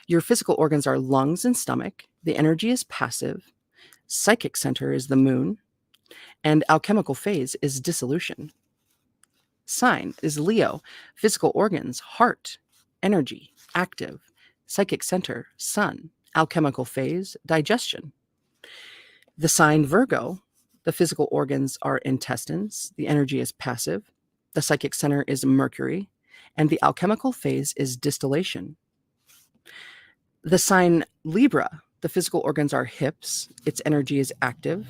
your physical organs are lungs and stomach. The energy is passive. Psychic center is the moon. And alchemical phase is dissolution. Sign is Leo. Physical organs, heart, energy, active. Psychic center, sun. Alchemical phase, digestion. The sign Virgo, the physical organs are intestines. The energy is passive. The psychic center is Mercury. And the alchemical phase is distillation. The sign Libra, the physical organs are hips. Its energy is active.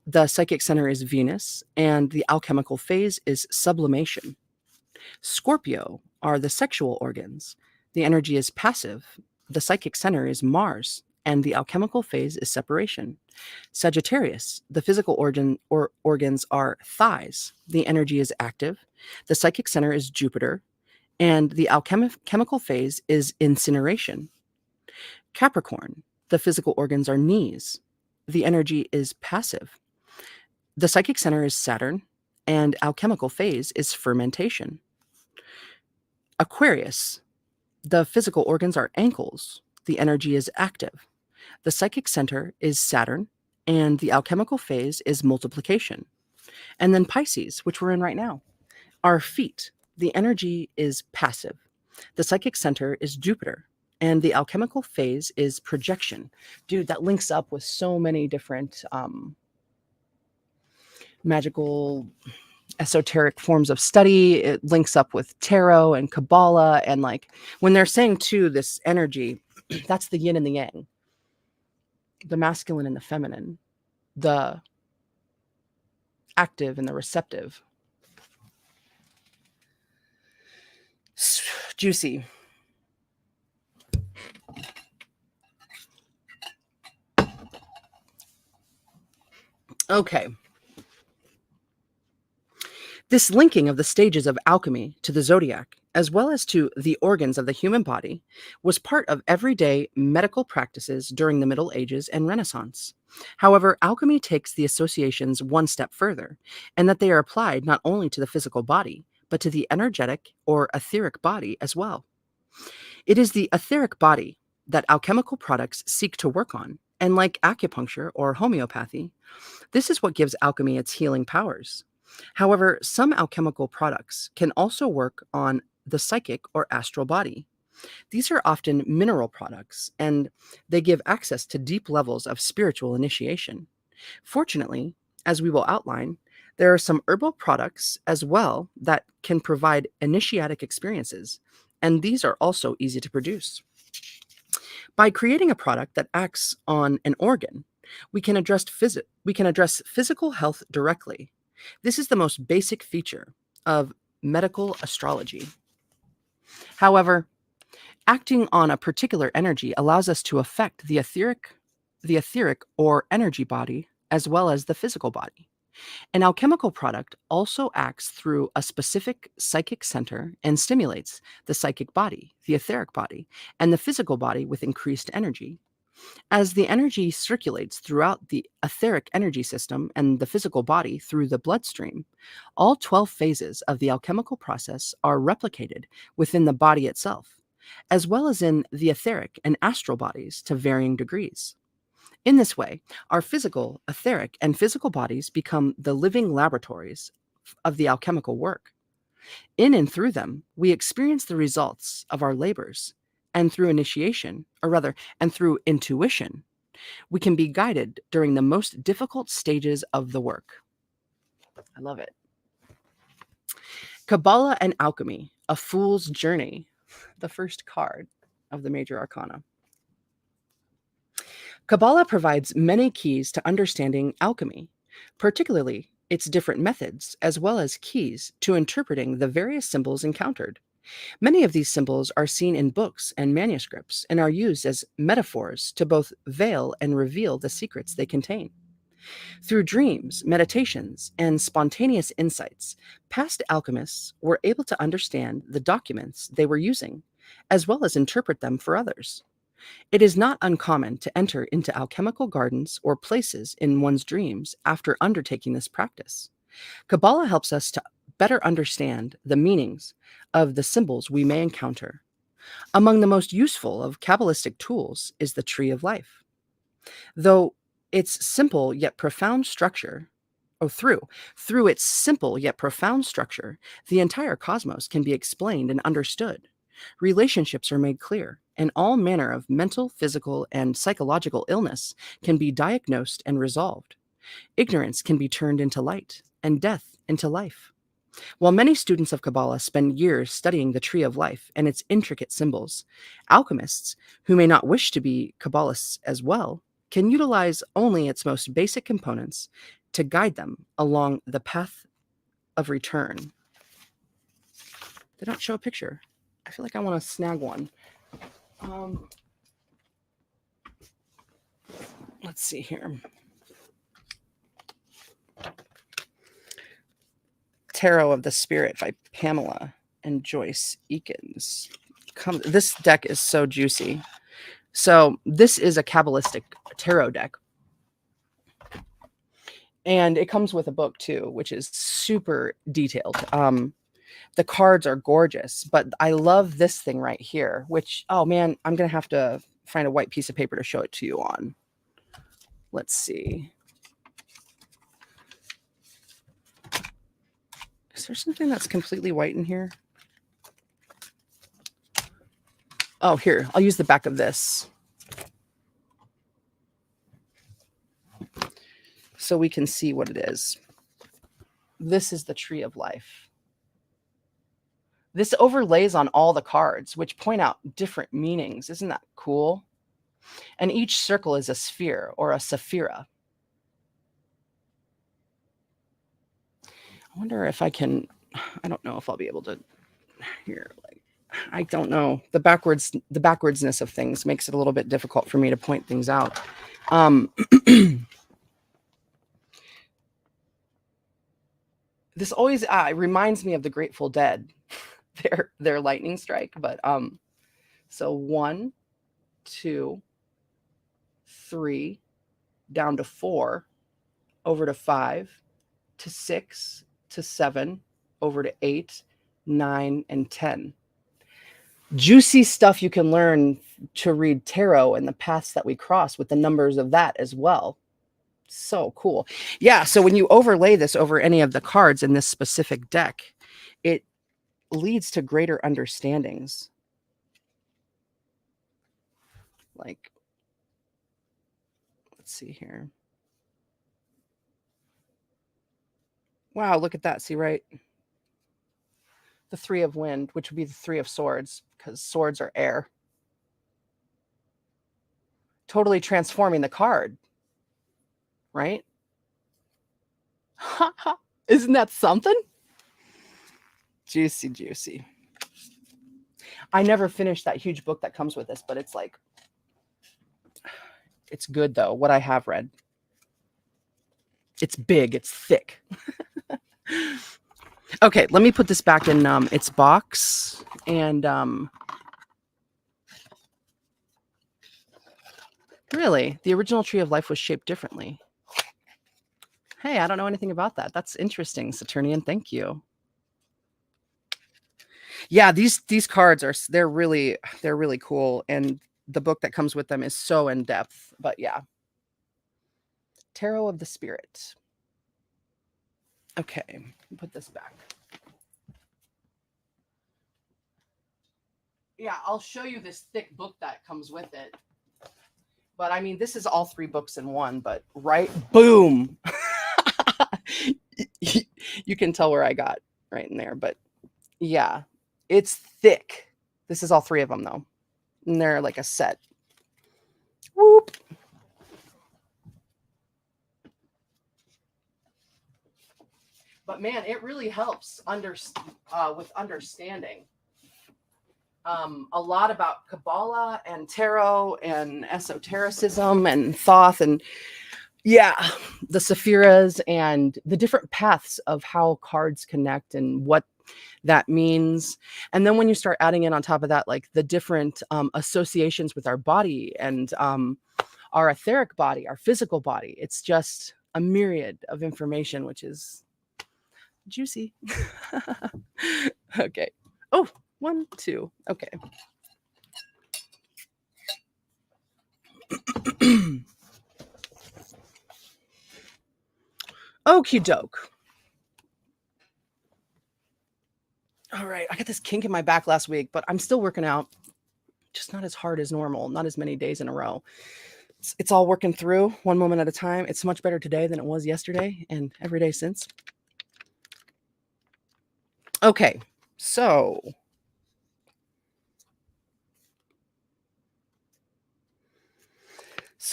The psychic center is Venus, and the alchemical phase is sublimation. Scorpio are the sexual organs. The energy is passive. The psychic center is Mars, and the alchemical phase is separation. Sagittarius, the physical organs are thighs. The energy is active. The psychic center is Jupiter, and the alchemical phase is incineration. Capricorn, the physical organs are knees. The energy is passive. The psychic center is Saturn, and alchemical phase is fermentation. Aquarius, the physical organs are ankles. The energy is active. The psychic center is Saturn, and the alchemical phase is multiplication. And then Pisces, which we're in right now, are feet. The energy is passive. The psychic center is Jupiter, and the alchemical phase is projection. Dude, that links up with so many different magical, esoteric forms of study. It links up with tarot and Kabbalah. And like when they're saying too, this energy, that's the yin and the yang, the masculine and the feminine, the active and the receptive. Juicy. Okay. This linking of the stages of alchemy to the zodiac, as well as to the organs of the human body, was part of everyday medical practices during the Middle Ages and Renaissance. However, alchemy takes the associations one step further, and that they are applied not only to the physical body, but to the energetic or etheric body as well. It is the etheric body that alchemical products seek to work on, and like acupuncture or homeopathy, this is what gives alchemy its healing powers. However, some alchemical products can also work on the psychic or astral body. These are often mineral products, and they give access to deep levels of spiritual initiation. Fortunately, as we will outline, there are some herbal products as well that can provide initiatic experiences, and these are also easy to produce. By creating a product that acts on an organ, We can address physical health directly. This is the most basic feature of medical astrology. However, acting on a particular energy allows us to affect the etheric or energy body as well as the physical body. An alchemical product also acts through a specific psychic center and stimulates the psychic body, the etheric body, and the physical body with increased energy. As the energy circulates throughout the etheric energy system and the physical body through the bloodstream, all 12 phases of the alchemical process are replicated within the body itself, as well as in the etheric and astral bodies to varying degrees. In this way, our physical, etheric, and physical bodies become the living laboratories of the alchemical work. In and through them, we experience the results of our labors, and through initiation, or rather, and through intuition, we can be guided during the most difficult stages of the work. I love it. Kabbalah and Alchemy, A Fool's Journey, the first card of the Major Arcana. Kabbalah provides many keys to understanding alchemy, particularly its different methods, as well as keys to interpreting the various symbols encountered. Many of these symbols are seen in books and manuscripts and are used as metaphors to both veil and reveal the secrets they contain. Through dreams, meditations, and spontaneous insights, past alchemists were able to understand the documents they were using, as well as interpret them for others. It is not uncommon to enter into alchemical gardens or places in one's dreams after undertaking this practice. Kabbalah helps us to better understand the meanings of the symbols we may encounter. Among the most useful of Kabbalistic tools is the Tree of Life. Though its simple yet profound structure, through its simple yet profound structure, the entire cosmos can be explained and understood. Relationships are made clear, and all manner of mental, physical, and psychological illness can be diagnosed and resolved. Ignorance can be turned into light, and death into life. While many students of Kabbalah spend years studying the Tree of Life and its intricate symbols, alchemists, who may not wish to be Kabbalists as well, can utilize only its most basic components to guide them along the path of return. They don't show a picture. I feel like I want to snag one. Let's see here. Tarot of the Spirit by Pamela and Joyce Eakins. This deck is so juicy. So this is a Kabbalistic tarot deck. And it comes with a book too, which is super detailed. The cards are gorgeous, but I love this thing right here, which, oh man, I'm going to have to find a white piece of paper to show it to you on. Let's see. Is there something that's completely white in here? Oh, here, I'll use the back of this so we can see what it is. This is the Tree of Life. This overlays on all the cards, which point out different meanings. Isn't that cool? And each circle is a sphere or a sephira. I wonder if I can, I don't know if I'll be able to, here, like, I don't know. The backwardsness of things makes it a little bit difficult for me to point things out. This always reminds me of the Grateful Dead, their lightning strike. But so 1, 2, 3, down to 4, over to 5, to 6, to 7, over to 8, 9, and 10. Juicy stuff you can learn to read tarot and the paths that we cross with the numbers of that as well. So cool. Yeah, so when you overlay this over any of the cards in this specific deck, it leads to greater understandings. Like, let's see here. Wow, look at that. See, right? The 3 of Wind, which would be the 3 of Swords, because swords are air. Totally transforming the card. right? Isn't that something? Juicy, juicy. I never finished that huge book that comes with this, but it's like, it's good though. What I have read. It's big, it's thick. Okay, let me put this back in its box. And really, the original tree of life was shaped differently. Hey, I don't know anything about that. That's interesting, Saturnian. Thank you. Yeah, these cards are they're really cool, and the book that comes with them is so in depth. But yeah, Tarot of the Spirit. Okay, put this back. Yeah, I'll show you this thick book that comes with it. But I mean, this is all 3 books in one. But right, boom. You can tell where I got right in there. But yeah, it's thick. This is all 3 of them though, and they're like a set. Whoop. But man, it really helps with understanding a lot about Kabbalah and tarot and esotericism and Thoth, and yeah, the Sephiras and the different paths of how cards connect and what that means. And then when you start adding in on top of that, like the different associations with our body and our etheric body, our physical body, it's just a myriad of information, which is juicy. Okay. Oh, 1, 2. Okay. Okie doke. All right. I got this kink in my back last week, but I'm still working out. Just not as hard as normal, not as many days in a row. It's all working through one moment at a time. It's much better today than it was yesterday and every day since. Okay. So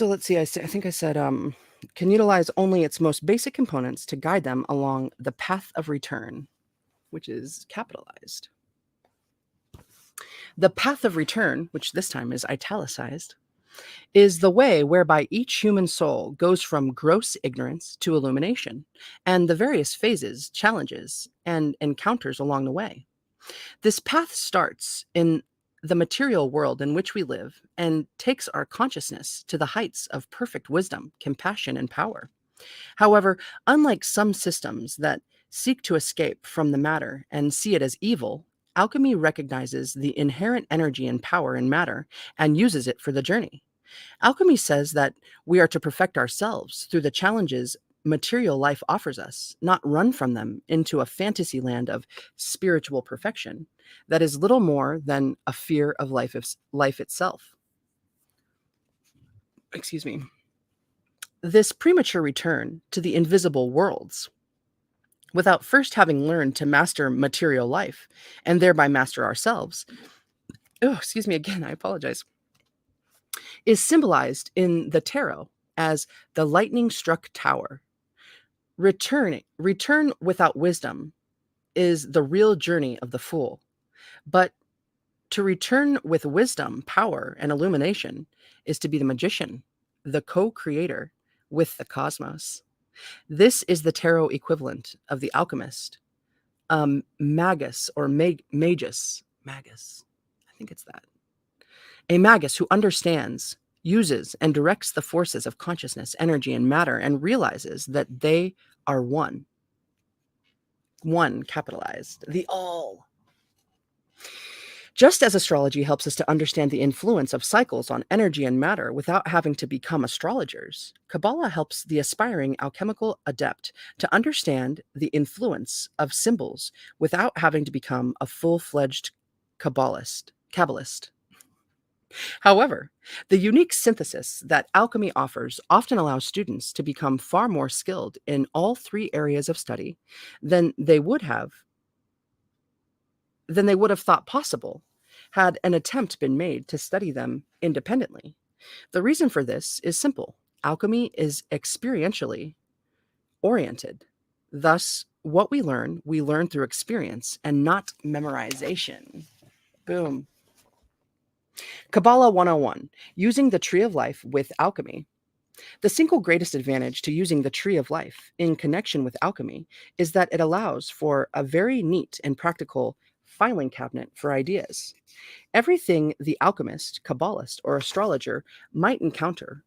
let's see. I think I said can utilize only its most basic components to guide them along the path of return, which is capitalized. The path of return, which this time is italicized, is the way whereby each human soul goes from gross ignorance to illumination, and the various phases, challenges, and encounters along the way. This path starts in the material world in which we live and takes our consciousness to the heights of perfect wisdom, compassion, and power. However, unlike some systems that seek to escape from the matter and see it as evil, alchemy recognizes the inherent energy and power in matter and uses it for the journey. Alchemy says that we are to perfect ourselves through the challenges material life offers us, not run from them into a fantasy land of spiritual perfection that is little more than a fear of life itself. Excuse me. This premature return to the invisible worlds, without first having learned to master material life and thereby master ourselves, oh, excuse me again, I apologize, is symbolized in the tarot as the lightning-struck tower. Return without wisdom is the real journey of the fool. But to return with wisdom, power, and illumination is to be the magician, the co-creator with the cosmos. This is the tarot equivalent of the alchemist, magus or magus. Magus. I think it's that. A magus who understands, uses, and directs the forces of consciousness, energy, and matter, and realizes that they are one. One capitalized, the all. Just as astrology helps us to understand the influence of cycles on energy and matter without having to become astrologers, Kabbalah helps the aspiring alchemical adept to understand the influence of symbols without having to become a full-fledged Kabbalist. However, the unique synthesis that alchemy offers often allows students to become far more skilled in all 3 areas of study than they would have thought possible had an attempt been made to study them independently. The reason for this is simple. Alchemy is experientially oriented. Thus, what we learn through experience and not memorization. Boom. Kabbalah 101, using the tree of life with alchemy. The single greatest advantage to using the tree of life in connection with alchemy is that it allows for a very neat and practical filing cabinet for ideas. Everything the alchemist, Kabbalist, or astrologer might encounter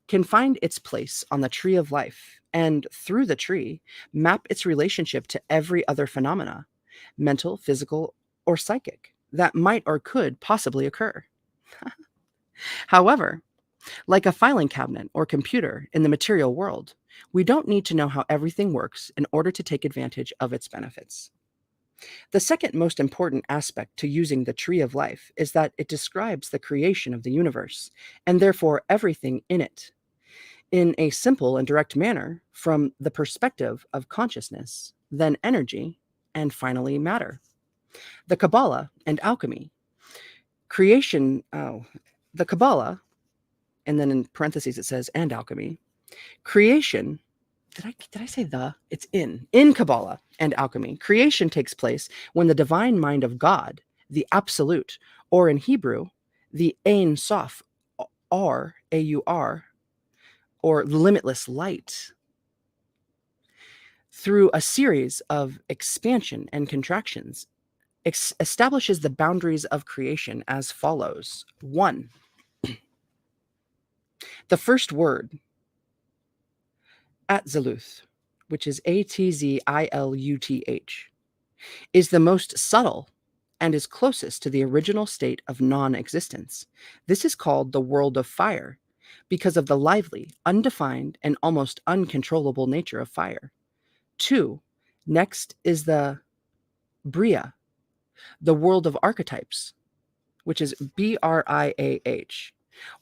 can find its place on the tree of life, and through the tree, map its relationship to every other phenomena, mental, physical, or psychic, that might or could possibly occur. However, like a filing cabinet or computer in the material world, we don't need to know how everything works in order to take advantage of its benefits. The second most important aspect to using the tree of life is that it describes the creation of the universe, and therefore everything in it, in a simple and direct manner from the perspective of consciousness, then energy, and finally matter. The Kabbalah and alchemy. The Kabbalah, and then in parentheses it says, and alchemy. Creation, did I say the? It's in Kabbalah and alchemy. Creation takes place when the divine mind of God, the absolute, or in Hebrew, the Ein Sof, R, A-U-R, or limitless light, through a series of expansion and contractions, establishes the boundaries of creation as follows. 1. The first word, Atziluth, which is Atzilutth, is the most subtle and is closest to the original state of non-existence. This is called the world of fire because of the lively, undefined, and almost uncontrollable nature of fire. 2. Next is the Bria, the world of archetypes, which is Briah,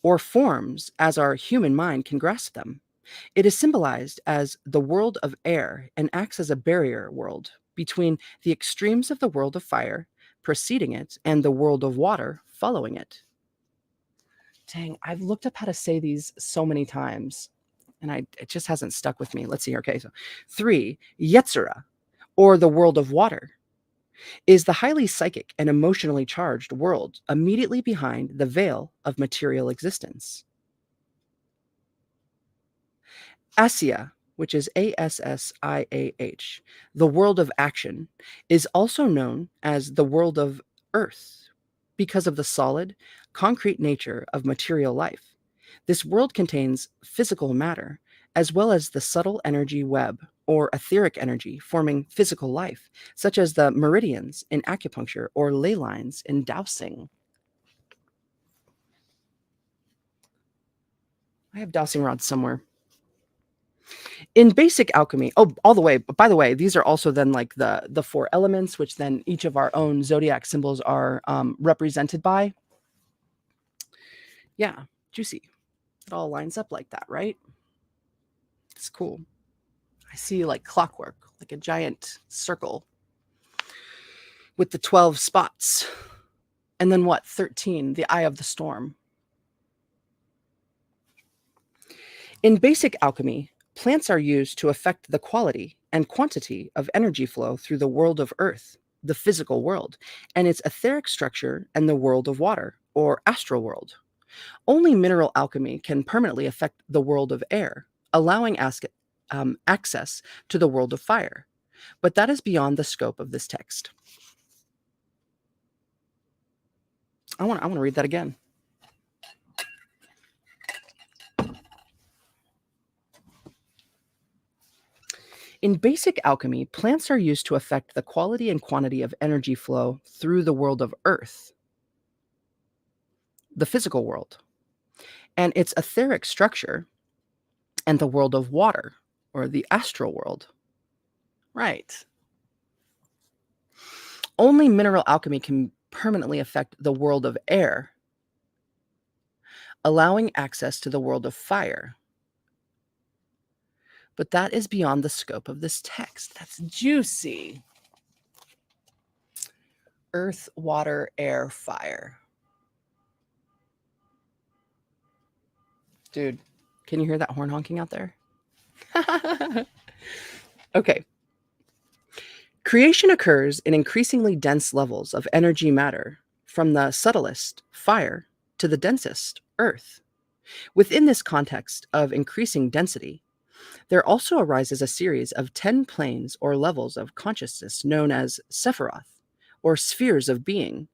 or forms as our human mind can grasp them. It is symbolized as the world of air and acts as a barrier world between the extremes of the world of fire preceding it and the world of water following it. Dang, I've looked up how to say these so many times, and it just hasn't stuck with me. Let's see here. Okay, so 3, Yetzirah, or the world of water, is the highly psychic and emotionally charged world immediately behind the veil of material existence. Asiya, which is Assiah, the world of action, is also known as the world of earth because of the solid, concrete nature of material life. This world contains physical matter as well as the subtle energy web or etheric energy forming physical life, such as the meridians in acupuncture or ley lines in dowsing. I have dowsing rods somewhere. In basic alchemy, all the way, by the way, these are also then like the 4 elements, which then each of our own zodiac symbols are represented by. Yeah, juicy. It all lines up like that, right? It's cool. I see like clockwork, like a giant circle with the 12 spots. And then what? 13, the eye of the storm. In basic alchemy, plants are used to affect the quality and quantity of energy flow through the world of earth, the physical world, and its etheric structure, and the world of water, or astral world. Only mineral alchemy can permanently affect the world of air, allowing access to the world of fire. But that is beyond the scope of this text. I want to read that again. In basic alchemy, plants are used to affect the quality and quantity of energy flow through the world of earth, the physical world, and its etheric structure, and the world of water, or the astral world. Right. Only mineral alchemy can permanently affect the world of air, allowing access to the world of fire. But that is beyond the scope of this text. That's juicy. Earth, water, air, fire. Dude, Can you hear that horn honking out there? Okay. Creation occurs in increasingly dense levels of energy matter, from the subtlest, fire, to the densest, earth. Within this context of increasing density, there also arises a series of 10 planes or levels of consciousness known as Sephiroth, or spheres of being.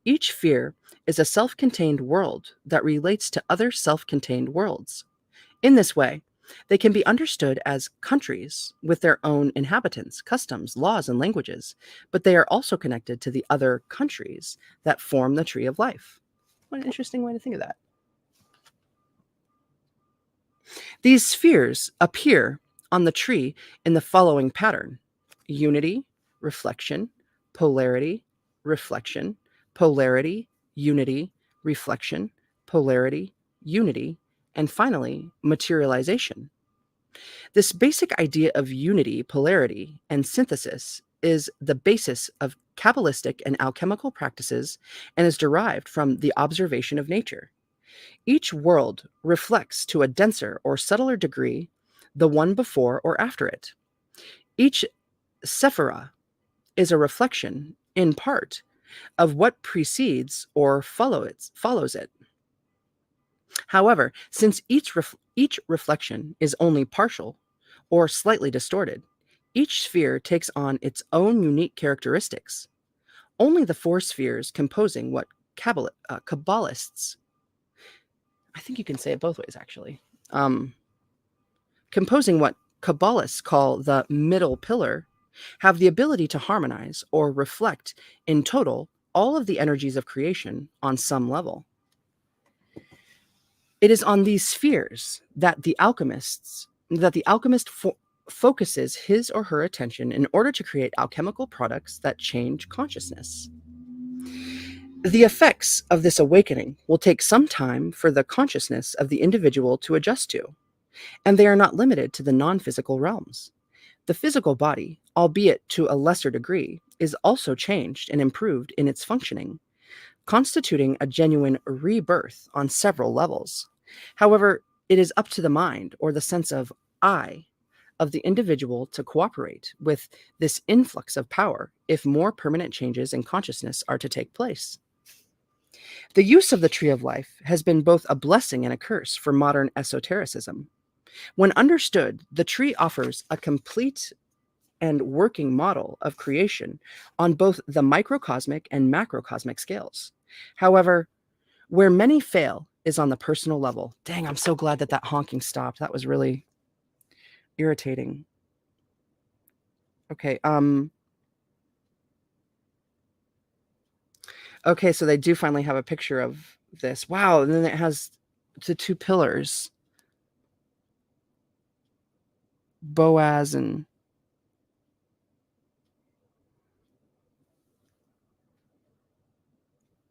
Each sphere is a self contained world that relates to other self contained worlds. In this way, they can be understood as countries with their own inhabitants, customs, laws, and languages, but they are also connected to the other countries that form the tree of life. What an interesting way to think of that. These spheres appear on the tree in the following pattern: unity, reflection, polarity, reflection, polarity, unity, reflection, polarity, unity, and finally, materialization. This basic idea of unity, polarity, and synthesis is the basis of Kabbalistic and alchemical practices and is derived from the observation of nature. Each world reflects to a denser or subtler degree the one before or after it. Each sephira is a reflection, in part, of what precedes or follows it. However, since each reflection is only partial or slightly distorted, each sphere takes on its own unique characteristics. Only the four spheres composing what Kabbalists, I think you can say it both ways actually, composing what Kabbalists call the middle pillar, have the ability to harmonize or reflect in total all of the energies of creation on some level. It is on these spheres that the alchemist focuses his or her attention in order to create alchemical products that change consciousness. The effects of this awakening will take some time for the consciousness of the individual to adjust to, and they are not limited to the non-physical realms. The physical body, albeit to a lesser degree, is also changed and improved in its functioning, constituting a genuine rebirth on several levels. However, it is up to the mind or the sense of I of the individual to cooperate with this influx of power if more permanent changes in consciousness are to take place. The use of the tree of life has been both a blessing and a curse for modern esotericism. When understood, the tree offers a complete and working model of creation on both the microcosmic and macrocosmic scales. However, where many fail is on the personal level. Dang, I'm so glad that that honking stopped. That was really irritating. Okay, okay, so they do finally have a picture of this. Wow, and then it has the two pillars. Boaz and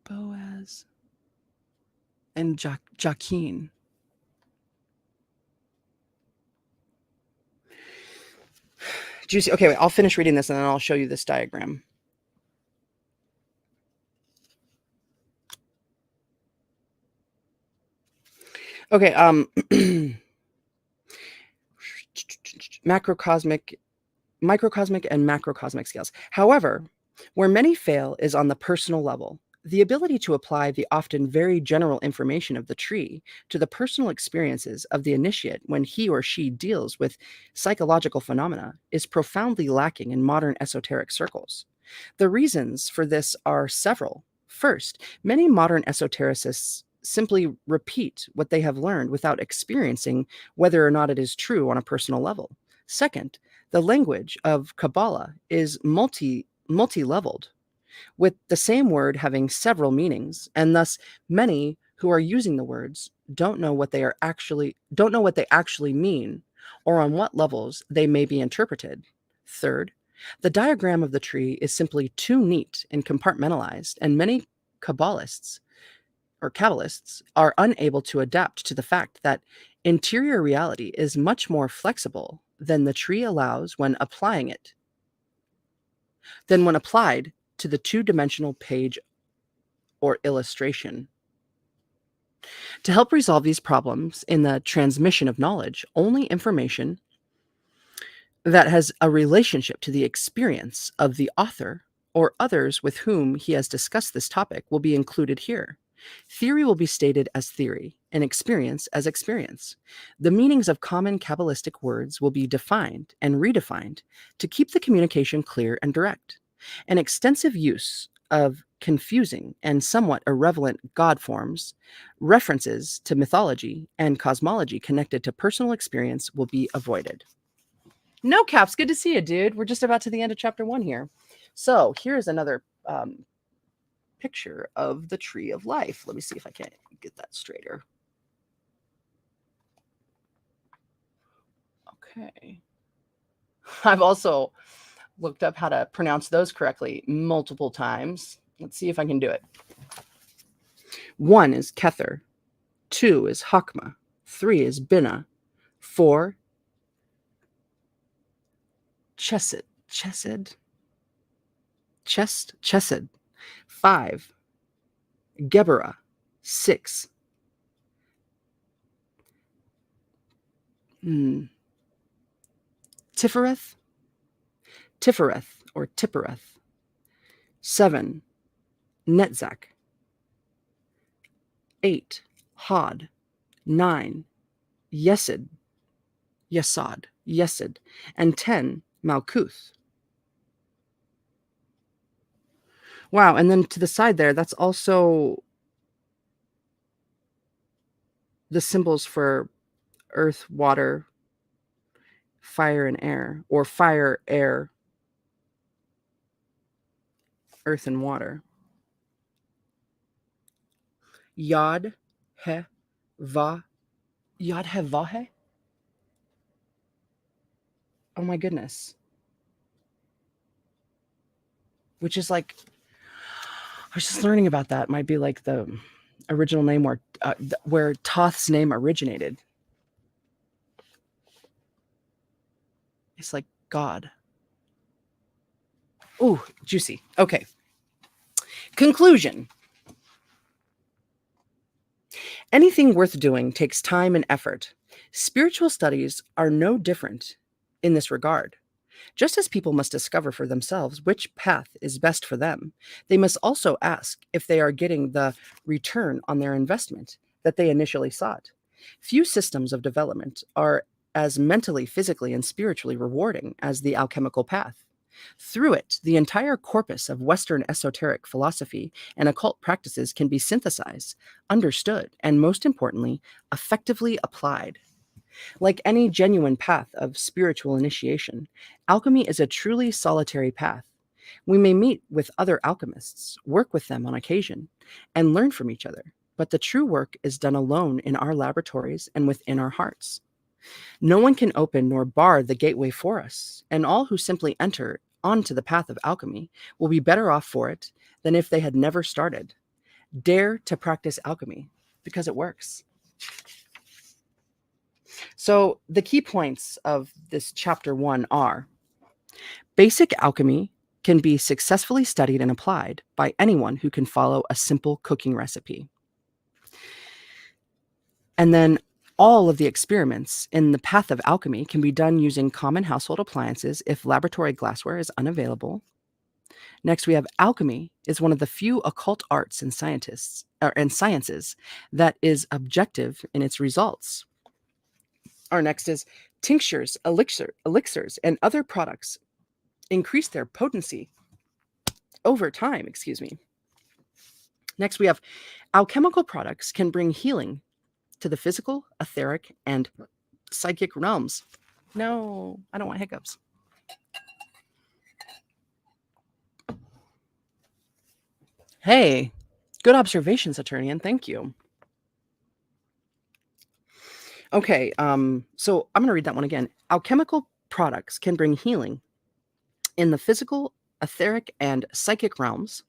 Boaz and Jachin. Juicy. Okay, wait, I'll finish reading this and then I'll show you this diagram. Okay, microcosmic and macrocosmic scales. However, where many fail is on the personal level. The ability to apply the often very general information of the tree to the personal experiences of the initiate when he or she deals with psychological phenomena is profoundly lacking in modern esoteric circles. The reasons for this are several. First, many modern esotericists simply repeat what they have learned without experiencing whether or not it is true on a personal level. Second, the language of Kabbalah is multi-leveled, with the same word having several meanings, and thus many who are using the words don't know what they actually mean or on what levels they may be interpreted. Third, the diagram of the tree is simply too neat and compartmentalized, and many Kabbalists are unable to adapt to the fact that interior reality is much more flexible than the tree allows when applied to the two-dimensional page or illustration. To help resolve these problems in the transmission of knowledge, only information that has a relationship to the experience of the author or others with whom he has discussed this topic will be included here. Theory will be stated as theory, and experience as experience. The meanings of common Kabbalistic words will be defined and redefined to keep the communication clear and direct. An extensive use of confusing and somewhat irrelevant God forms, references to mythology and cosmology connected to personal experience will be avoided. No, Caps, good to see you, dude. We're just about to the end of chapter 1 here. So here's another picture of the tree of life. Let me see if I can get that straighter. Okay. I've also looked up how to pronounce those correctly multiple times. Let's see if I can do it. 1 is Kether. 2 is Hakma. 3 is Bina. 4, Chesed. Chesed. 5, Geberah. 6, Tifereth or Tippereth. 7, Netzach. 8, Hod. 9, Yesod. And 10, Malkuth. Wow, and then to the side there, that's also the symbols for earth, water, fire, and air, or fire, air, earth, and water. Yod, He, Va, Yod, He, Vahe? Oh my goodness. Which is like, I was just learning about that. Might be like the original name where Thoth's name originated. It's like God. Ooh, juicy. Okay. Conclusion. Anything worth doing takes time and effort. Spiritual studies are no different in this regard. Just as people must discover for themselves which path is best for them, they must also ask if they are getting the return on their investment that they initially sought. Few systems of development are as mentally, physically, and spiritually rewarding as the alchemical path. Through it, the entire corpus of Western esoteric philosophy and occult practices can be synthesized, understood, and most importantly, effectively applied. Like any genuine path of spiritual initiation, alchemy is a truly solitary path. We may meet with other alchemists, work with them on occasion, and learn from each other, but the true work is done alone in our laboratories and within our hearts. No one can open nor bar the gateway for us, and all who simply enter onto the path of alchemy will be better off for it than if they had never started. Dare to practice alchemy because it works. So the key points of this chapter 1 are: basic alchemy can be successfully studied and applied by anyone who can follow a simple cooking recipe. And then all of the experiments in the path of alchemy can be done using common household appliances if laboratory glassware is unavailable. Next, we have alchemy is one of the few occult arts and sciences that is objective in its results. Our next is tinctures, elixirs, and other products increase their potency over time. Next, we have alchemical products can bring healing to the physical, etheric, and psychic realms. No, I don't want hiccups. Hey, good observations, attorney, and thank you. Okay, so I'm going to read that one again. Alchemical products can bring healing in the physical, etheric, and psychic realms.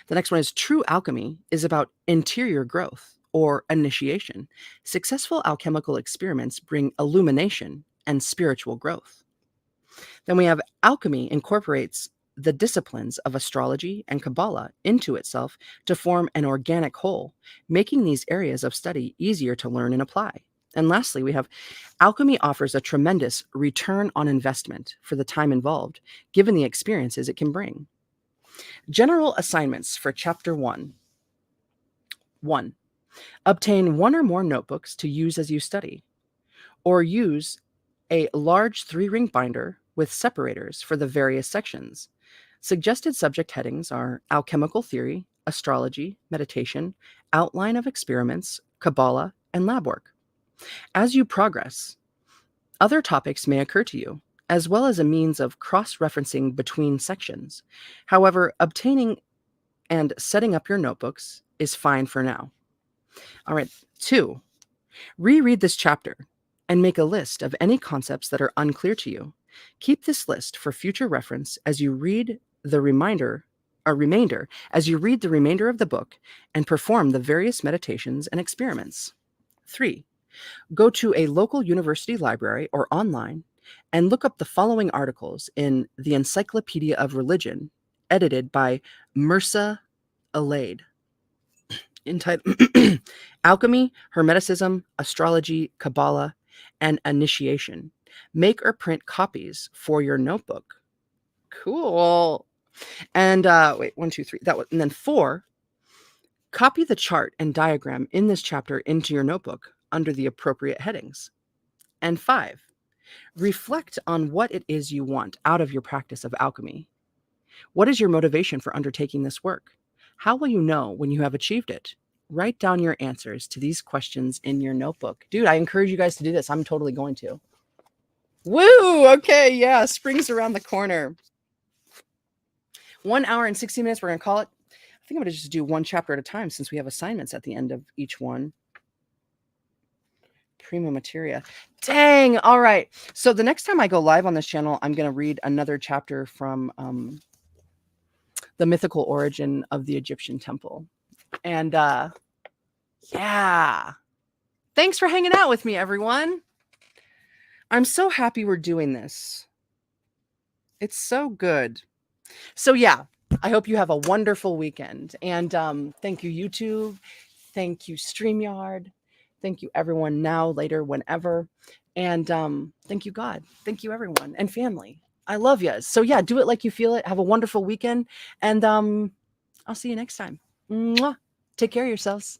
The next one is true alchemy is about interior growth or initiation. Successful alchemical experiments bring illumination and spiritual growth. Then we have alchemy incorporates the disciplines of astrology and Kabbalah into itself to form an organic whole, making these areas of study easier to learn and apply. And lastly, we have alchemy offers a tremendous return on investment for the time involved, given the experiences it can bring. General assignments for Chapter 1. 1. Obtain one or more notebooks to use as you study, or use a large 3-ring binder with separators for the various sections. Suggested subject headings are alchemical theory, astrology, meditation, outline of experiments, Kabbalah, and lab work. As you progress, other topics may occur to you, as well as a means of cross-referencing between sections. However, obtaining and setting up your notebooks is fine for now. All right, 2. Reread this chapter and make a list of any concepts that are unclear to you. Keep this list for future reference as you read the remainder of the book and perform the various meditations and experiments. 3. Go to a local university library or online and look up the following articles in the Encyclopedia of Religion, edited by Mirza Alaid, entitled Alchemy, Hermeticism, Astrology, Kabbalah, and Initiation. Make or print copies for your notebook. Cool. And wait, 1, 2, 3. And then 4. Copy the chart and diagram in this chapter into your notebook under the appropriate headings. And 5. Reflect on what it is you want out of your practice of alchemy. What is your motivation for undertaking this work? How will you know when you have achieved it? Write down your answers to these questions in your notebook. Dude, I encourage you guys to do this. I'm totally going to. Woo! Okay, yeah, spring's around the corner. 1 hour and 60 minutes, we're going to call it. I think I'm going to just do one chapter at a time since we have assignments at the end of each one. Prima materia. Dang! All right. So the next time I go live on this channel, I'm going to read another chapter from the mythical origin of the Egyptian temple. And yeah. Thanks for hanging out with me, everyone. I'm so happy we're doing this. It's so good. So yeah, I hope you have a wonderful weekend. And thank you, YouTube. Thank you, StreamYard. Thank you, everyone, now, later, whenever. And thank you, God. Thank you, everyone, and family. I love you. So yeah, do it like you feel it. Have a wonderful weekend. And I'll see you next time. Mwah. Take care of yourselves.